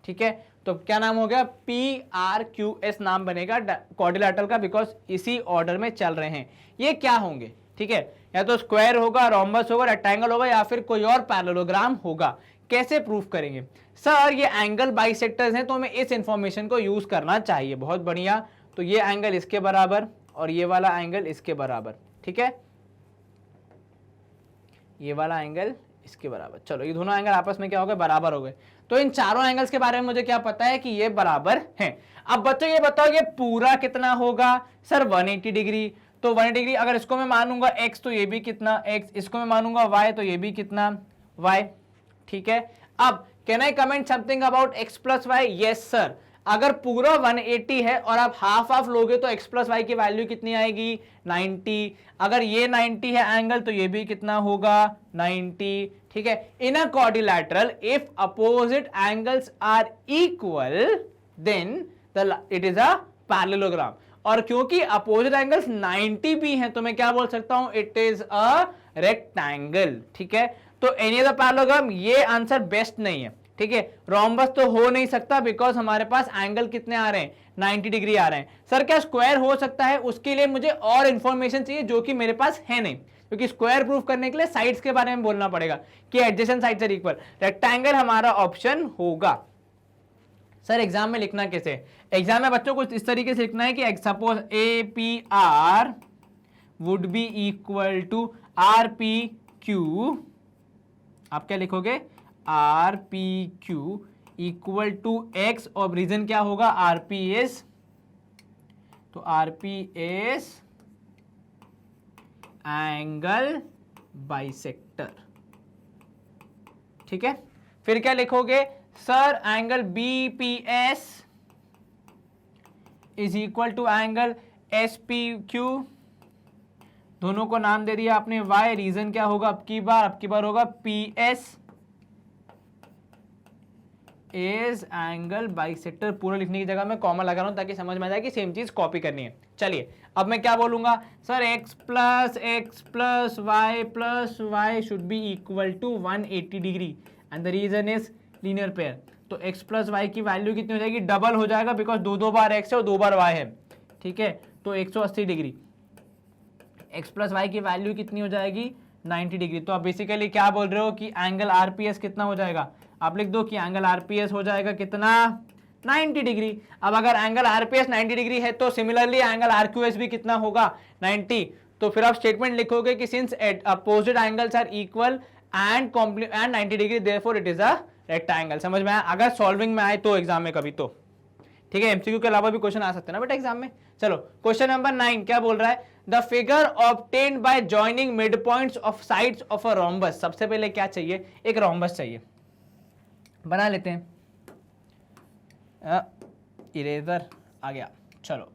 [SPEAKER 1] ठीक है, तो क्या नाम हो गया पी आर क्यू एस नाम बनेगा क्वाड्रिलैटरल का, बिकॉज इसी ऑर्डर में चल रहे हैं। ये क्या होंगे, ठीक है, या तो स्क्वायर होगा, रोम्बस होगा, रेक्टेंगल होगा, या फिर कोई और पैरेललोग्राम होगा। कैसे प्रूफ करेंगे सर, ये एंगल बाइसेक्टर्स हैं तो हमें इस इंफॉर्मेशन को यूज करना चाहिए। बहुत बढ़िया, तो ये एंगल इसके बराबर और ये वाला एंगल इसके बराबर, ठीक है, ये वाला एंगल इसके बराबर। चलो, ये दोनों एंगल आपस में क्या हो गए, बराबर हो गए। तो इन चारों एंगल्स के बारे में मुझे क्या पता है कि ये बराबर हैं। अब बच्चों ये बताओ ये पूरा कितना होगा सर 180 डिग्री। तो 180 डिग्री अगर इसको मैं मानूंगा x तो ये भी कितना x, इसको मैं मानूंगा y तो ये भी कितना y, ठीक है। अब can I comment something about x plus y, yes sir. अगर पूरा 180 है और आप हाफ हाफ लोगे तो x प्लस वाई की वैल्यू कितनी आएगी 90। अगर ये 90 है एंगल तो ये भी कितना होगा 90, ठीक है। In a quadrilateral if opposite angles are equal then it is a parallelogram, और क्योंकि अपोजिट एंगल्स 90 भी हैं तो मैं क्या बोल सकता हूं, इट इज अ रेक्टेंगल, ठीक है। तो एनी ऑफ द पैरेललोग्राम, ये आंसर बेस्ट नहीं है, ठीक है। रोम्बस तो हो नहीं सकता बिकॉज हमारे पास एंगल कितने आ रहे हैं 90 डिग्री आ रहे हैं। सर क्या स्क्वायर हो सकता है, उसके लिए मुझे और इंफॉर्मेशन चाहिए जो कि मेरे पास है नहीं, क्योंकि स्क्वायर प्रूफ करने के लिए साइड्स के बारे में बोलना पड़ेगा कि adjacent sides are equal. Rectangle हमारा ऑप्शन होगा। सर एग्जाम में लिखना कैसे, एग्जाम में बच्चों को इस तरीके से लिखना है कि suppose A P R would be equal to R P Q, आप क्या लिखोगे R P Q equal to x, और रीजन क्या होगा आर पी एस, तो R P S angle bisector, ठीक है। फिर क्या लिखोगे sir angle B P S is equal to angle S P Q, दोनों को नाम दे दिया आपने y, रीजन क्या होगा अब की बार होगा P S is angle bisector, पूरा लिखने की जगह मैं कॉमा लगा रहा हूं ताकि समझ में आ जाए कि सेम चीज कॉपी करनी है। चलिए अब मैं क्या बोलूंगा sir, x plus y should be equal to 180 degree and the reason is linear pair. तो x प्लस वाई की वैल्यू कितनी हो जाएगी, डबल हो जाएगा, बिकॉज दो बार x है और 2 बार y है, ठीक है। तो 180 डिग्री, x प्लस वाई की वैल्यू कितनी हो जाएगी 90 डिग्री। तो आप बेसिकली क्या बोल रहे हो कि एंगल आरपीएस कितना हो जाएगा, आप लिख दो कि एंगल आरपीएस हो जाएगा कितना 90 डिग्री। अब अगर एंगल आरपीएस 90 डिग्री है तो सिमिलरली एंगल आरक्यूएस भी कितना होगा 90। तो फिर आप स्टेटमेंट लिखोगे कि since opposite angles are equal and 90 degree therefore it is a rectangle. समझ में आया, अगर सॉल्विंग में आए तो एग्जाम में कभी तो, ठीक है। एमसीक्यू के अलावा भी क्वेश्चन आ सकते हैं ना बेटा एग्जाम में। चलो क्वेश्चन नंबर 9 क्या बोल रहा है, the figure obtained by joining mid points of sides of a rhombus. सबसे पहले क्या चाहिए, एक रोम्बस चाहिए, बना लेते हैं। इरेजर आ गया, चलो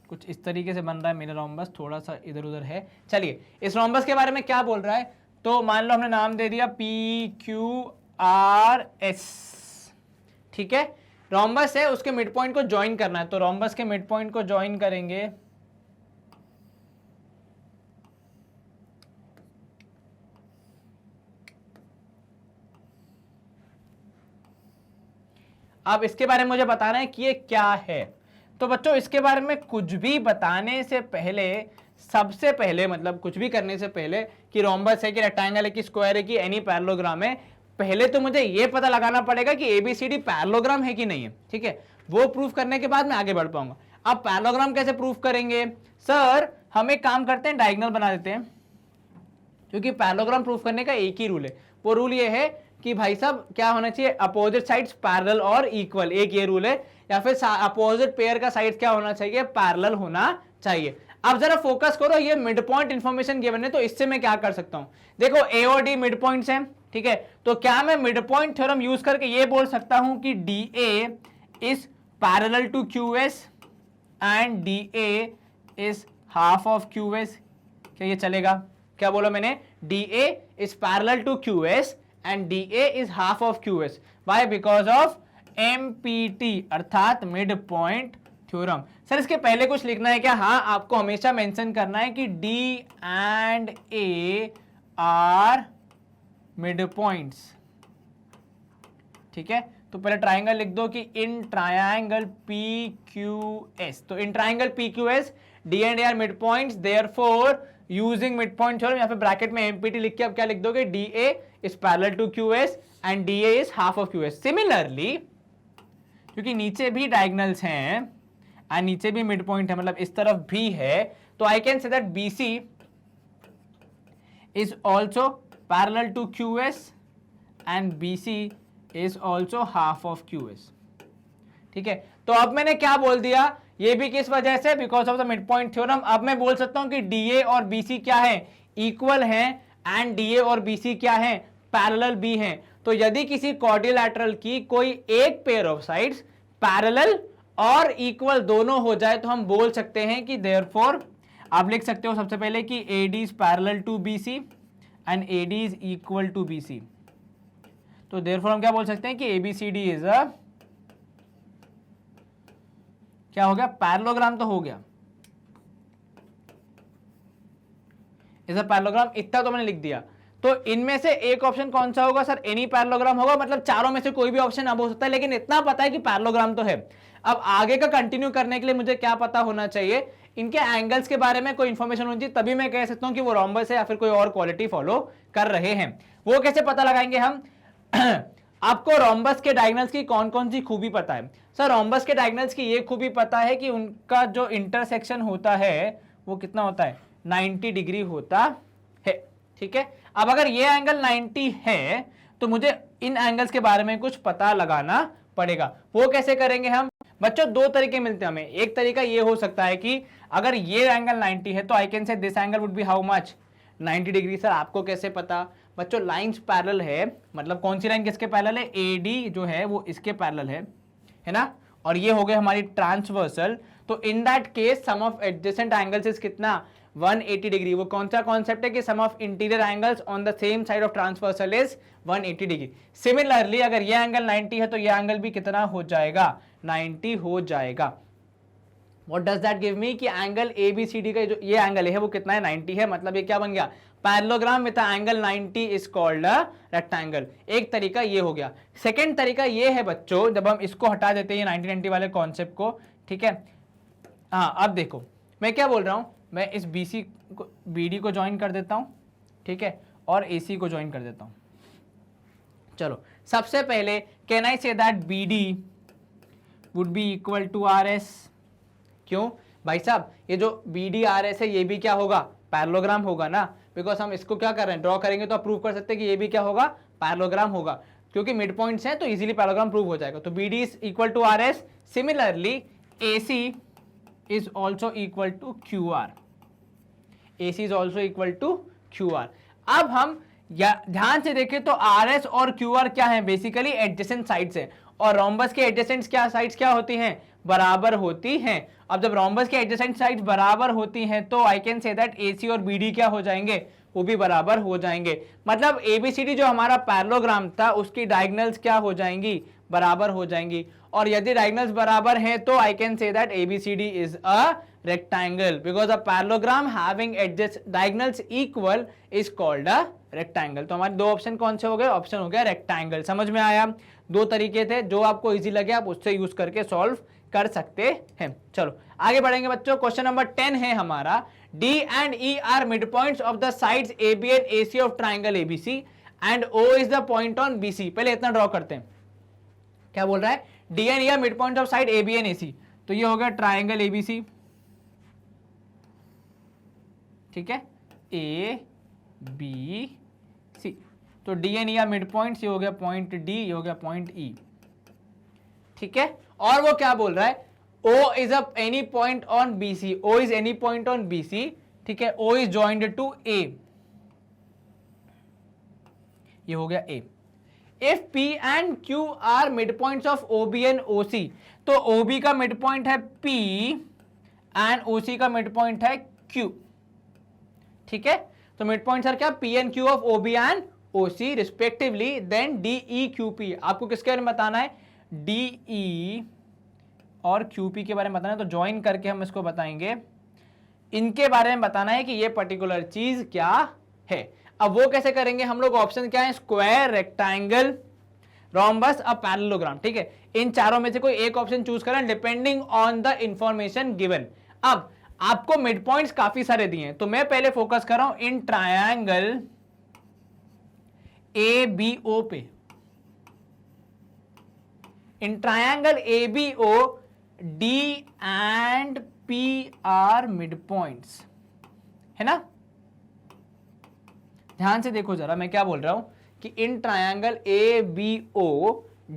[SPEAKER 1] कुछ इस तरीके से बन रहा है मेरा रोम्बस, थोड़ा सा इधर उधर है। चलिए इस रोम्बस के बारे में क्या बोल रहा है, तो मान लो हमने नाम दे दिया PQRS, ठीक है। रोम्बस है, उसके मिड पॉइंट को ज्वाइन करना है, तो रोम्बस के मिड पॉइंट को ज्वाइन करेंगे अब इसके बारे में मुझे बताना है कि ये क्या है। तो बच्चों इसके बारे में कुछ भी बताने से पहले, सबसे पहले मतलब कुछ भी करने से पहले कि रोम्बस है कि रेक्टेंगल है कि स्क्वायर है कि एनी पैरेललोग्राम है, पहले तो मुझे ये पता लगाना पड़ेगा कि एबीसीडी पैरेललोग्राम है कि नहीं है, ठीक है। वो प्रूफ करने के बाद मैं आगे बढ़ पाऊंगा। अब पैरेललोग्राम कैसे प्रूफ करेंगे सर, हम एक काम करते हैं, डायगोनल बना देते हैं, क्योंकि पैरेललोग्राम प्रूफ करने का एक ही रूल है। वो रूल ये है कि भाई साहब क्या होना चाहिए, अपोजिट साइड्स पैरेलल और इक्वल, एक ये रूल है। या फिर अपोजिट पेयर का साइड क्या होना चाहिए, पैरेलल होना चाहिए। अब जरा फोकस करो, ये मिड पॉइंट इंफॉर्मेशन गिवन है, तो इससे मैं क्या कर सकता हूं, देखो ए और डी मिड पॉइंट्स हैं, ठीक है। तो क्या मैं मिड पॉइंट थ्योरम यूज करके ये बोल सकता हूं कि D A is parallel to Q S and D A is half of Q S, क्या ये चलेगा? क्या बोला मैंने, D A is parallel to Q S and D A is half of Q S, why, because of MPT अर्थात mid point theorem. Sir इसके पहले कुछ लिखना है क्या? हाँ, आपको हमेशा मेंशन करना है कि D and A are mid points, ठीक है। तो पहले ट्राइंगल लिख दो कि in triangle P Q S, तो in triangle P Q S D and A are mid points, therefore using mid point theorem, या फिर ब्रैकेट में एमपीटी लिख के अब क्या लिख दोगे, D A is parallel to Q S and D A is half of Q S. Similarly क्योंकि नीचे भी डायगोनल्स हैं और नीचे भी मिड पॉइंट है, मतलब इस तरफ भी है, तो I can say that BC is also parallel to QS and BC is also half of QS, ठीक है। तो अब मैंने क्या बोल दिया, ये भी किस वजह से, because of the mid point theorem. अब मैं बोल सकता हूं कि DA और BC क्या है, इक्वल है, एंड DA और BC क्या है, पैरेलल भी हैं। तो यदि किसी क्वाड्रिलैटरल की कोई एक पेयर ऑफ साइड्स पैरेलल और इक्वल दोनों हो जाए तो हम बोल सकते हैं कि देयरफॉर, आप लिख सकते हो सबसे पहले कि AD is parallel to BC and AD is equal to BC। तो देयरफॉर हम क्या बोल सकते हैं कि ABCD इज अ, क्या हो गया, पैरेललोग्राम तो हो गया, इज अ पैरेललोग्राम। इतना तो मैंने लिख दिया। तो इनमें से एक ऑप्शन कौन सा होगा सर, एनी पैरेललोग्राम होगा, मतलब चारों में से कोई भी ऑप्शन अब हो सकता है, लेकिन इतना पता है कि पैरेललोग्राम तो है। अब आगे का कंटिन्यू करने के लिए मुझे क्या पता होना चाहिए, इनके एंगल्स के बारे में कोई इंफॉर्मेशन होनी चाहिए, तभी मैं कह सकता हूं कि वो रोम्बस है या फिर कोई और क्वालिटी फॉलो कर रहे हैं। वो कैसे पता लगाएंगे हम? आपको रोम्बस के डायगोनल्स की कौन कौन सी खूबी पता है? सर रोम्बस के डायगोनल्स की ये खूबी पता है कि उनका जो इंटरसेक्शन होता है वो कितना होता है, 90 डिग्री होता है, ठीक है। अब अगर ये एंगल 90 है तो मुझे इन एंगल्स के बारे में कुछ पता लगाना पड़ेगा। वो कैसे करेंगे हम? बच्चों दो तरीके मिलते हैं हमें। एक तरीका ये हो सकता है कि अगर ये एंगल 90 है तो आई कैन से this angle would be how much, 90 degree. Sir आपको कैसे पता? बच्चों लाइंस पैरेलल है, मतलब कौन सी लाइन किसके पैरेलल है, AD जो है वो इसके पैरेलल है ना, और ये हो गए हमारी ट्रांसवर्सल। तो in that case sum of adjacent angles is कितना, 180 डिग्री। वो कौन सा कॉन्सेप्ट है कि sum of interior angles on the same side of transversal is 180 degree. Similarly अगर ये एंगल 90 है तो ये एंगल भी कितना हो जाएगा, 90 हो जाएगा। What does that give me कि एंगल ABCD का जो ये एंगल है वो कितना है, 90 है। मतलब ये क्या बन गया, parallelogram with angle 90 is called a rectangle. एक तरीका ये हो गया। सेकंड तरीका ये है बच्चों, जब हम इसको हटा देते हैं 90 वाले कॉन्सेप्ट को, ठीक है। हाँ अब देखो मैं क्या बोल रहा हूँ, मैं इस BC को BD को ज्वाइन कर देता हूँ, ठीक है, और AC को ज्वाइन कर देता हूँ। चलो सबसे पहले can I say that BD would be equal to RS। क्यों भाई साहब, ये जो BD RS है ये भी क्या होगा, पैरेललोग्राम होगा ना, बिकॉज हम इसको क्या कर रहे हैं, ड्रॉ करेंगे तो आप प्रूव कर सकते हैं कि ये भी क्या होगा, पैरेललोग्राम होगा, क्योंकि मिड पॉइंट्स हैं तो इजीली पैरेललोग्राम प्रूव हो जाएगा। तो BD is equal to RS। Similarly AC is also equal to QR। AC is also equal to QR। अब हम ध्यान से देखें तो RS और QR क्या है, बेसिकली एडजेसेंट साइड्स है, और रोम्बस के एडजेसेंट क्या साइड्स क्या होती हैं, बराबर होती हैं। अब जब रोम्बस के एडजेसेंट साइड्स बराबर होती हैं तो I can say that AC और BD क्या हो जाएंगे, वो भी बराबर हो जाएंगे। मतलब ABCD जो हमारा पैरेललोग्राम था उसकी डायगोनल्स क्या हो जाएंगी, बराबर हो जाएंगी। और यदि डायगोनल्स बराबर हैं तो I can say that ABCD is a rectangle because a parallelogram having edges diagonals equal is called a rectangle। तो हमारे दो ऑप्शन कौन से हो गए, ऑप्शन हो गया रेक्टेंगल। समझ में आया, दो तरीके थे, जो आपको इजी लगे आप उससे यूज करके सॉल्व कर सकते हैं। चलो आगे बढ़ेंगे बच्चों। क्वेश्चन नंबर 10 है हमारा, D and E are midpoints of the sides AB and AC of triangle ABC and O is the point on BC। पहले इतना ड्रॉ करते हैं, क्या बोल रहा है, D and E are midpoints of side AB and AC। तो ये हो गया ट्राइंगल ABC, ठीक है, ABC। तो D and E mid point, ये हो गया पॉइंट D, ये हो गया पॉइंट E, ठीक है। और वो क्या बोल रहा है, O is a any point on BC, O is any point on BC, ठीक है, O is joined to A, ये हो गया A। If P and Q are midpoints of OB and OC, तो OB का मिड पॉइंट है P and OC का mid point है Q, ठीक है। तो मिड पॉइंट्स आर क्या, P and Q of OB and OC respectively, then DE आपको किसके बारे में बताना है, DE और QP के बारे में बताना है। तो ज्वाइन करके हम इसको बताएंगे, इनके बारे में बताना है कि ये पर्टिकुलर चीज क्या है। अब वो कैसे करेंगे हम लोग, ऑप्शन क्या है, स्क्वायर, रेक्टेंगल, रोम्बस, अब पैरेललोग्राम, ठीक है। इन चारों में से कोई एक ऑप्शन चूज करें depending on the information given. अब आपको मिड पॉइंट्स काफी सारे दिए हैं, तो मैं पहले फोकस कर रहा हूं इन ट्रायंगल ABO पे। In triangle ABO D and P are mid points, है ना। ध्यान से देखो जरा मैं क्या बोल रहा हूं कि इन ट्रायंगल ABO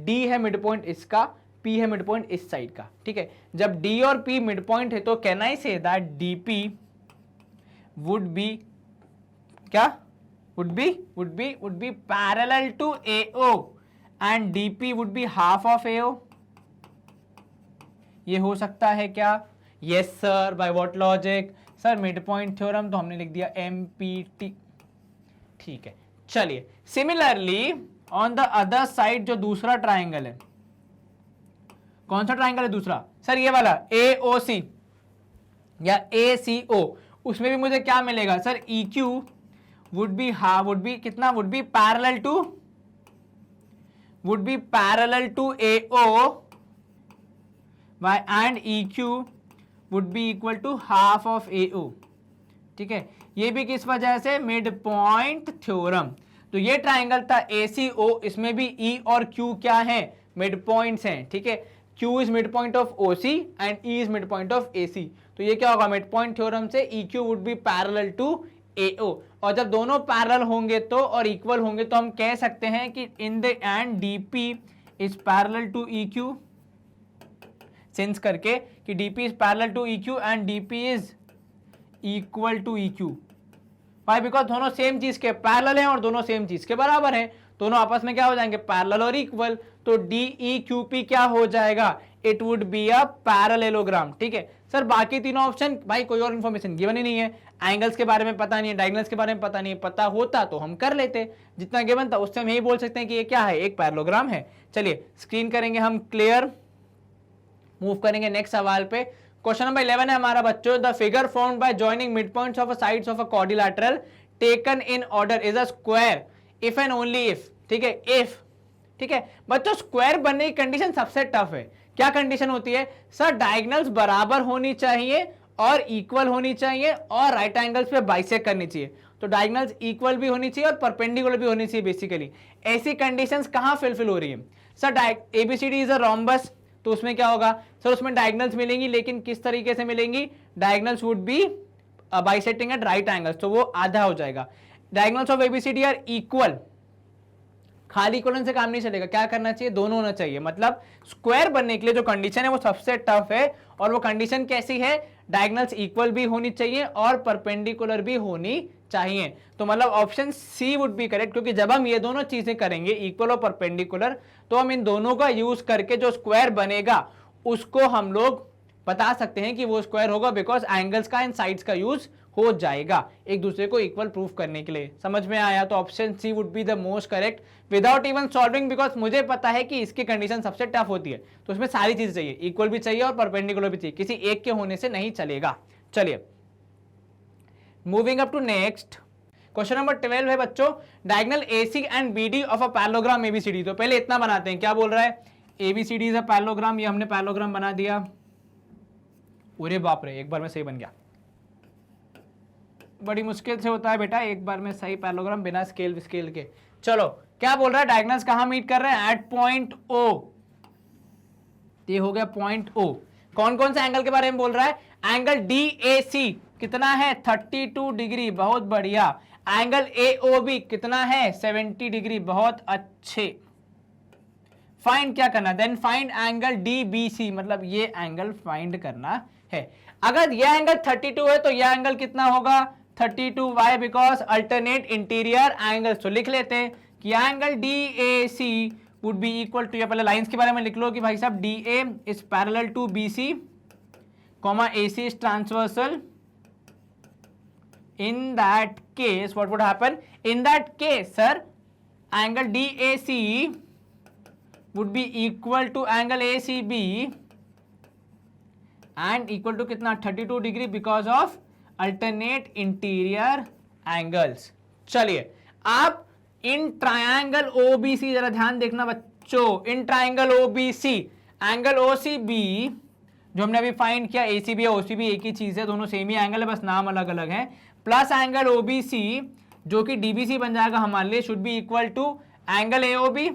[SPEAKER 1] D है मिड पॉइंट इसका, P है मिड पॉइंट इस साइड का, ठीक है। जब D और P मिड पॉइंट है तो can I say that DP would be क्या, would be parallel to AO and DP would be half of AO। ये हो सकता है क्या, yes sir, by what logic, sir mid point theorem, तो हमने लिख दिया MPT, ठीक है। चलिए similarly on the other side जो दूसरा ट्राइंगल है, कौन सा ट्राइंगल है दूसरा, सर ये वाला AOC या ACO, उसमें भी मुझे क्या मिलेगा सर, EQ वुड बी कितना, would be parallel to AO and EQ would be equal to half of AO, ठीक है। ये भी किस वजह से, मिड पॉइंट थ्योरम। तो ये ट्राइंगल था ACO, इसमें भी E और Q क्या है, मिड पॉइंट्स हैं, ठीक है। Q is mid point of OC and E is mid point of AC। तो ये क्या होगा, मिड पॉइंट थ्योरम से EQ would be parallel to AO। और जब दोनों पैरेलल होंगे तो और इक्वल होंगे तो हम कह सकते हैं कि in the end DP is parallel to EQ, sense करके कि DP is parallel to EQ and DP is equal to EQ। भाई बिकॉज दोनों सेम चीज के पैरेलल हैं और दोनों सेम चीज के बराबर हैं, दोनों आपस में क्या हो जाएंगे, पैरेलल और इक्वल। तो DEQP क्या हो जाएगा, it would be a parallelogram. ठीक है सर, बाकी तीनों ऑप्शन भाई कोई और इन्फॉर्मेशन गिवन ही नहीं है, एंगल्स के बारे में पता नहीं है, डायगोनल्स के बारे में पता नहीं है, पता होता तो हम कर लेते, जितना गिवन था उससे हम यही बोल सकते हैं कि ये क्या है, एक पैरेललोग्राम है। चलिए स्क्रीन करेंगे हम क्लियर, मूव करेंगे नेक्स्ट सवाल पे। क्वेश्चन नंबर 11 है हमारा बच्चों, the figure formed by joining mid points of sides of a quadrilateral taken in order is a square if and only if. ठीक है, इफ। ठीक है बच्चों, स्क्वायर बनने की कंडीशन सबसे टफ है। क्या कंडीशन होती है सर, डायगोनल्स बराबर होनी चाहिए और इक्वल होनी चाहिए और राइट एंगल्स पे बाइसेक्ट करनी चाहिए। तो डायगोनल्स इक्वल भी होनी चाहिए और परपेंडिकुलर भी होनी चाहिए। बेसिकली ऐसी कंडीशंस कहां फुलफिल हो रही है sir, ABCD is a rhombus, तो उसमें क्या होगा सर, उसमें डायगोनल्स मिलेंगी, लेकिन किस तरीके से मिलेंगी, diagonals would be bisecting at right angles, तो वो आधा हो जाएगा। Diagonals of ABCD are equal, खाली कोलन से काम नहीं चलेगा, क्या करना चाहिए, दोनों होना चाहिए। मतलब स्क्वायर बनने के लिए जो कंडीशन है वो सबसे टफ है, और वो कंडीशन कैसी है, डायगोनल्स इक्वल भी होनी चाहिए और परपेंडिकुलर भी होनी चाहिए। तो मतलब option C would be correct, क्योंकि जब हम ये दोनों चीजें करेंगे, इक्वल और परपेंडिकुलर, तो हम इन दोनों का यूज करके जो स्क्वायर बनेगा उसको हम लोग बता सकते हैं कि वो स्क्वायर होगा, बिकॉज एंगल्स का एंड साइड्स का यूज हो जाएगा एक दूसरे को इक्वल प्रूफ करने के लिए। समझ में आया? तो option C would be the most correct without even solving, because मुझे पता है कि इसकी कंडीशन सबसे टफ होती है, तो उसमें सारी चीज चाहिए, इक्वल भी चाहिए और परपेंडिकुलर भी चाहिए, किसी एक के होने से नहीं चलेगा। चलिए moving up to next question number 12 है बच्चों, diagonal AC and BD of a parallelogram ABCD। तो पहले इतना बनाते हैं, क्या बोल रहा है, ABCD इज अ पैरेललोग्राम, ये हमने पैरेललोग्राम बना दिया। अरे बाप रे, एक बार में सही बन गया, बड़ी मुश्किल से होता है बेटा एक बार में सही पैरेललोग्राम बिना स्केल के। चलो क्या बोल रहा है, डायगोनल्स कहां मीट कर रहे हैं, एट पॉइंट O। ये हो गया पॉइंट O। कौन कौन से एंगल के बारे में बोल रहा है, एंगल DAC कितना है, 32 डिग्री, बहुत बढ़िया। एंगल AOB कितना है, 70 डिग्री, बहुत अच्छे। फाइंड क्या करना, देन फाइंड एंगल DBC, मतलब ये एंगल फाइंड करना है। अगर ये एंगल 32 है तो ये एंगल कितना होगा, 32। Why, because alternate interior angle. तो लिख लेते हैं कि angle DAC would be equal to, या पहले लाइंस के बारे में लिख लो कि भाई साहब DA is parallel to BC, AC is transversal. In that case, what would happen? In that case, sir, angle DAC would be equal to angle ACB and equal to कितना, 32 degree, because of alternate interior angles. चलिए आप in triangle OBC जरा ध्यान देखना बच्चों, in triangle OBC angle OCB जो हमने अभी फाइंड किया, ACB और OCB एक ही चीज है, दोनों सेम ही एंगल है, बस नाम अलग अलग है, प्लस एंगल OBC जो कि DBC बन जाएगा हमारे लिए, should be equal to angle AOB।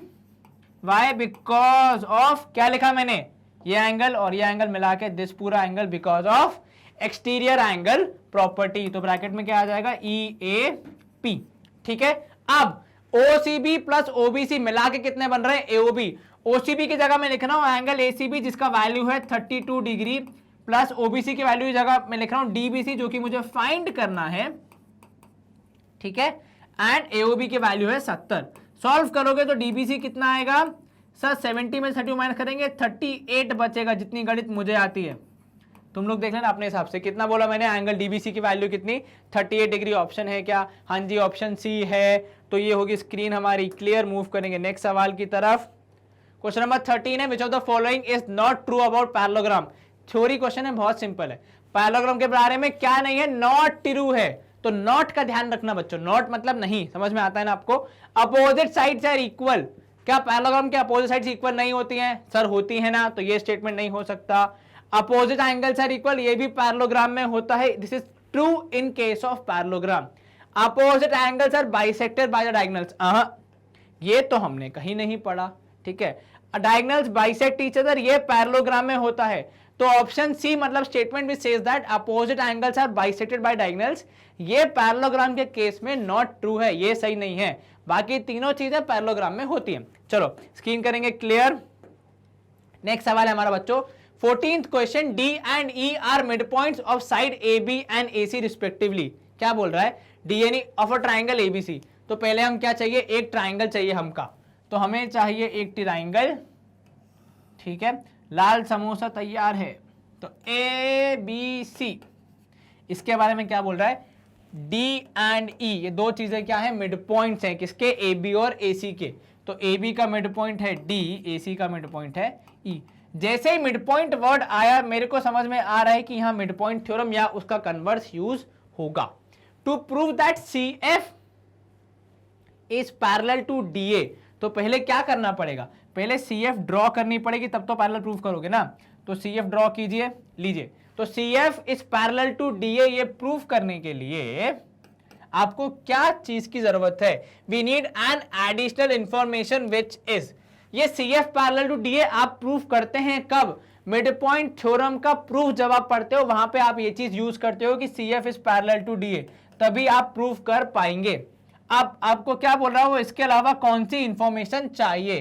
[SPEAKER 1] Why, because of, क्या लिखा मैंने, ये एंगल और ये एंगल मिला के दिस पूरा angle, because of exterior angle property. तो ब्रैकेट में क्या आ जाएगा, EAP। ठीक है, अब OCB प्लस OBC मिला के कितने बन रहे हैं, AOB। OCB की जगह में लिख रहा हूं एंगल ACB जिसका वैल्यू है 32 डिग्री, प्लस OBC की वैल्यू की जगह मैं लिख रहा हूं DBC जो कि मुझे फाइंड करना है। ठीक है, एंड AOB की वैल्यू है 70। सॉल्व करोगे तो DBC कितना आएगा सर, 70 में 30 माइनस करेंगे 38 बचेगा, जितनी गणित मुझे आती है। तुम लोग देख लेना अपने हिसाब से, कितना बोला मैंने, एंगल DBC की वैल्यू कितनी, 38 डिग्री। ऑप्शन है क्या, हाँ जी ऑप्शन सी है। तो ये होगी स्क्रीन हमारी क्लियर, मूव करेंगे नेक्स्ट सवाल की तरफ। क्वेश्चन नंबर 13 है, which of the following is not true about parallelogram. Theory question है, बहुत सिंपल है। पैरेललोग्राम के बारे में क्या नहीं है, नॉट ट्रू है। तो नॉट का ध्यान रखना बच्चों, नॉट मतलब नहीं, समझ में आता है ना आपको। अपोजिट साइड्स आर इक्वल, क्या पैरेललोग्राम के अपोजिट साइड्स इक्वल नहीं होती हैं सर, होती है ना, तो ये स्टेटमेंट नहीं हो सकता। अपोजिट एंगल्स आर इक्वल, ये भी पैरेललोग्राम में होता है, this is true in case of parallelogram. Opposite angles are bisected by the diagonals, ये तो हमने कहीं नहीं पढ़ा। ठीक है, डायगोनल्स बाइसेक्ट ईच अदर, ये पैरेललोग्राम में होता है। तो ऑप्शन सी मतलब statement which says that opposite angles are bisected by diagonals, ये पैरेललोग्राम के केस में नॉट ट्रू है, ये सही नहीं है। बाकी तीनों चीजें पैरेललोग्राम में होती हैं। चलो स्क्रीन करेंगे क्लियर। नेक्स्ट सवाल है हमारा बच्चों, 14th question, D and E are mid points of side AB and AC respectively. क्या बोल रहा है, D and E of a triangle ABC. तो पहले हम क्या चाहिए, एक ट्राइंगल चाहिए हमका, तो हमें चाहिए एक ट्राइंगल, ठीक है। लाल समोसा तैयार है, तो ए बी सी, इसके बारे में क्या बोल रहा है, डी एंड ई, ये दो चीजें क्या है, मिड पॉइंट्स हैं, किसके, ए बी और ए सी के। तो ए बी का मिड पॉइंट है डी, ए सी का मिड पॉइंट है ई। जैसे ही मिड पॉइंट वर्ड आया मेरे को समझ में आ रहा है कि यहां मिड पॉइंट थ्योरम या उसका कन्वर्स यूज होगा। To prove that C F is parallel to D A, तो पहले क्या करना पड़ेगा, पहले सी एफ ड्रॉ करनी पड़ेगी, तब तो पैरेलल प्रूफ करोगे ना। तो सी एफ ड्रॉ कीजिए, लीजिए। तो C F is parallel to D A, ये प्रूफ करने के लिए आपको क्या चीज की जरूरत है, we need an additional information which is, ये C F parallel to D A आप प्रूफ करते हैं कब, मिड पॉइंट थ्योरम का प्रूफ जब आप पढ़ते हो वहां पे आप ये चीज यूज करते हो कि C F is parallel to D A, तभी आप प्रूफ कर पाएंगे। अब आपको क्या बोल रहा है वो, इसके अलावा कौन सी इंफॉर्मेशन चाहिए,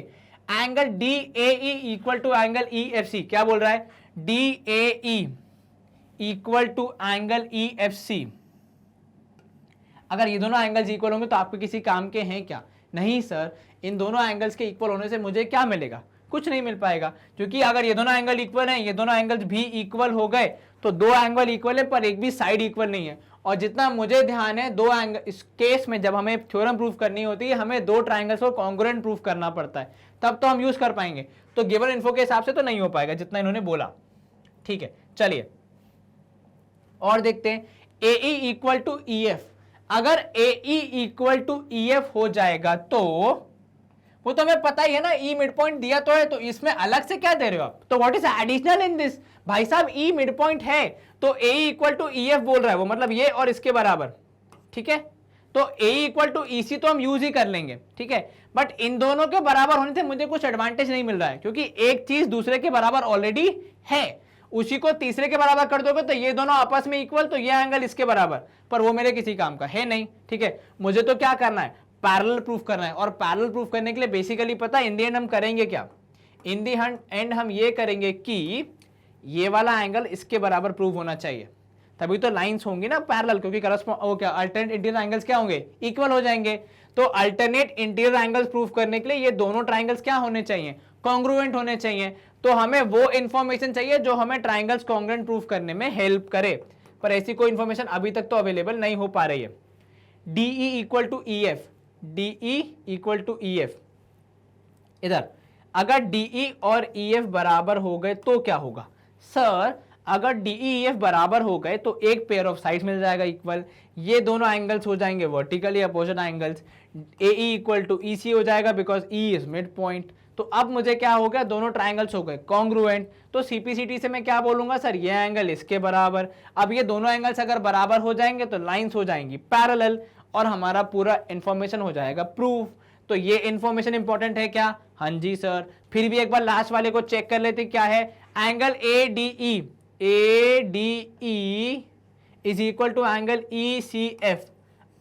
[SPEAKER 1] angle D A equal to angle E F C, क्या बोल रहा है, D A equal to angle E F C. अगर ये दोनों एंगल्स इक्वल होंगे तो आपके किसी काम के हैं क्या, नहीं सर, इन दोनों एंगल्स के इक्वल होने से मुझे क्या मिलेगा, कुछ नहीं मिल पाएगा, क्योंकि अगर ये दोनों एंगल इक्वल हैं, ये दोनों एंगल्स भी इक्वल हो गए, तो दो एंगल इक्वल है पर एक भी साइड इक्वल नहीं है। और जितना मुझे ध्यान है, दो एंगल, इस केस में जब हमें थ्योरम प्रूफ करनी होती है हमें दो ट्राइंगल्स को कॉन्ग्रुएंट प्रूफ करना पड़ता है, तब तो हम यूज कर पाएंगे। तो गिवन इन्फो के हिसाब से तो नहीं हो पाएगा जितना इन्होंने बोला, ठीक है। चलिए और देखते हैं, ए इक्वल टू ई एफ, अगर ए इक्वल टू ई एफ हो जाएगा तो वो तो हमें पता ही है ना, ई मिड पॉइंट दिया तो है, तो इसमें अलग से क्या दे रहे हो आप, तो what is additional in this, भाई साहब ई मिड पॉइंट है तो ए इक्वल टू ई एफ बोल रहा है वो, मतलब ये और इसके बराबर, ठीक है। तो ए इक्वल टू ई सी तो हम यूज ही कर लेंगे, ठीक है। बट इन दोनों के बराबर होने से मुझे कुछ एडवांटेज नहीं मिल रहा है, क्योंकि एक चीज दूसरे के बराबर ऑलरेडी है, उसी को तीसरे के बराबर कर दोगे तो ये दोनों आपस में इक्वल, तो ये एंगल इसके बराबर, पर वो मेरे किसी काम का है नहीं, ठीक है। मुझे तो क्या करना है, पैरेलल प्रूफ करना है, और पैरेलल प्रूफ करने के लिए बेसिकली पता है इन दी एंड हम करेंगे क्या, इन दी एंड हम ये करेंगे कि ये वाला एंगल इसके बराबर प्रूव होना चाहिए, तभी तो लाइंस होंगी ना पैरेलल, क्योंकि क्या अल्टरनेट इंटीरियर एंगल्स क्या होंगे, इक्वल हो जाएंगे। तो अल्टरनेट इंटीरियर एंगल्स प्रूफ करने के लिए ये दोनों ट्राइंगल्स क्या होने चाहिए, कॉन्ग्रुएंट होने चाहिए। तो हमें वो इंफॉर्मेशन चाहिए जो हमें ट्राइंगल्स कॉन्ग्रुएंट प्रूफ करने में हेल्प करे, पर ऐसी कोई इंफॉर्मेशन अभी तक तो अवेलेबल नहीं हो पा रही है। DE equal to E F, DE equal to E F, इधर अगर डीई और ई एफ बराबर हो गए तो क्या होगा, सर अगर डीई ई एफ बराबर हो गए तो एक पेयर ऑफ साइड्स मिल जाएगा इक्वल, ये दोनों एंगल्स हो जाएंगे vertically opposite angles, A equal to E C हो जाएगा because E is mid point. तो अब मुझे क्या हो गया, दोनों ट्राइंगल्स हो गए कॉन्ग्रुएंट। तो सीपीसीटी से मैं क्या बोलूंगा, सर ये एंगल इसके बराबर। अब ये दोनों एंगल्स अगर बराबर हो जाएंगे तो लाइंस हो जाएंगी पैरेलल और हमारा पूरा इंफॉर्मेशन हो जाएगा प्रूफ। तो ये इंफॉर्मेशन इंपॉर्टेंट है क्या, हाँ जी सर। फिर भी एक बार लास्ट वाले को चेक कर लेते क्या है, angle A D E is equal to angle E C F.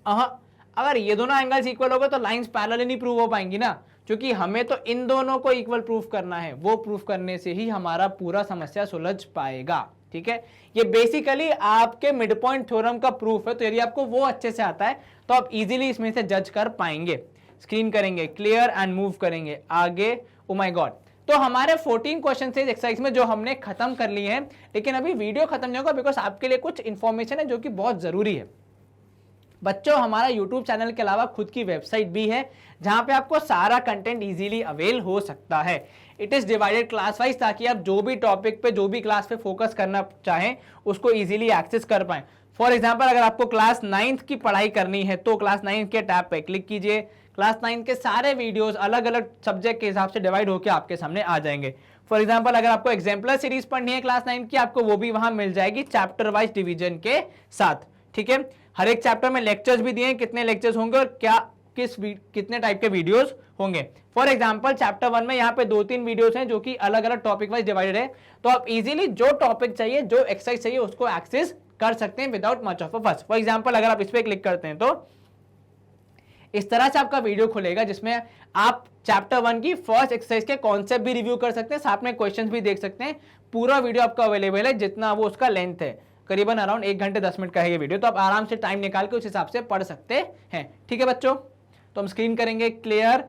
[SPEAKER 1] अगर ये दोनों एंगल्स इक्वल हो गए तो लाइंस पैरेलल नहीं प्रूव हो पाएंगी ना, क्योंकि हमें तो इन दोनों को इक्वल प्रूफ करना है, वो प्रूफ करने से ही हमारा पूरा समस्या सुलझ पाएगा, ठीक है। ये बेसिकली आपके मिड पॉइंट थ्योरम का प्रूफ है, तो यदि आपको वो अच्छे से आता है तो आप इजीली इसमें से जज कर पाएंगे। स्क्रीन करेंगे क्लियर एंड मूव करेंगे आगे। ओ माय गॉड, तो हमारे 14 क्वेश्चन थे एक्सरसाइज में जो हमने खत्म कर लिए हैं, लेकिन अभी वीडियो खत्म नहीं होगा बिकॉज आपके लिए कुछ इंफॉर्मेशन है जो कि बहुत जरूरी है। बच्चों हमारा YouTube चैनल के अलावा खुद की वेबसाइट भी है जहां पे आपको सारा कंटेंट इजीली अवेल हो सकता है। It is divided class wise, ताकि आप जो भी टॉपिक पे जो भी क्लास पे फोकस करना चाहें उसको इजीली एक्सेस कर पाएं। फॉर एग्जांपल अगर आपको क्लास 9th की पढ़ाई करनी है तो क्लास 9 के टैब पे क्लिक कीजिए, क्लास 9 के सारे वीडियोस अलग अलग सब्जेक्ट के हिसाब से डिवाइड होकर आपके सामने आ जाएंगे। फॉर एग्जाम्पल अगर आपको एग्जाम्पलर सीरीज पढ़नी है क्लास 9 की, आपको वो भी वहां मिल जाएगी चैप्टर वाइज डिवीजन के साथ, ठीक है। हर एक चैप्टर में लेक्चर्स भी दिए हैं, कितने लेक्चर्स होंगे और क्या कितने टाइप के वीडियोस होंगे। फॉर एग्जांपल चैप्टर 1 में यहाँ पे 2-3 वीडियोस हैं जो कि अलग अलग टॉपिक वाइज डिवाइडेड है, तो आप इजीली जो टॉपिक चाहिए, जो एक्सरसाइज चाहिए उसको एक्सेस कर सकते हैं विदाउट मच ऑफ अ फस। फॉर एग्जांपल अगर आप इस पे क्लिक करते हैं तो इस तरह से आपका वीडियो खुलेगा जिसमें आप चैप्टर 1 की फर्स्ट एक्सरसाइज के कॉन्सेप्ट भी रिव्यू कर सकते हैं, साथ में क्वेश्चंस भी देख सकते हैं। पूरा वीडियो आपका अवेलेबल है जितना वो उसका लेंथ है। करीबन अराउंड 1 घंटे 10 मिनट का है ये वीडियो, तो आप आराम से टाइम निकाल के उस हिसाब से पढ़ सकते हैं। ठीक है बच्चों, तो हम स्क्रीन करेंगे क्लियर।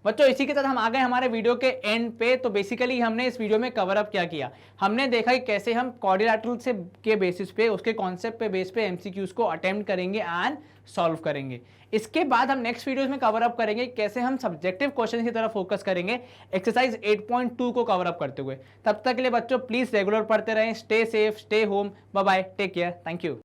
[SPEAKER 1] बच्चों इसी के साथ हम आ गए हमारे वीडियो के एंड पे। तो बेसिकली हमने इस वीडियो में कवर अप क्या किया, हमने देखा कि कैसे हम क्वाड्रिलेटरल से के बेसिस पे, उसके कॉन्सेप्ट पे बेस पे एमसीक्यूज को अटेम्प्ट करेंगे एंड सॉल्व करेंगे। इसके बाद हम नेक्स्ट वीडियोस में कवर अप करेंगे कैसे हम सब्जेक्टिव क्वेश्चन की तरफ फोकस करेंगे एक्सरसाइज 8.2 को कवर अप करते हुए। तब तक के लिए बच्चों प्लीज रेगुलर पढ़ते रहें। Stay safe, stay home, bye bye, take care, thank you.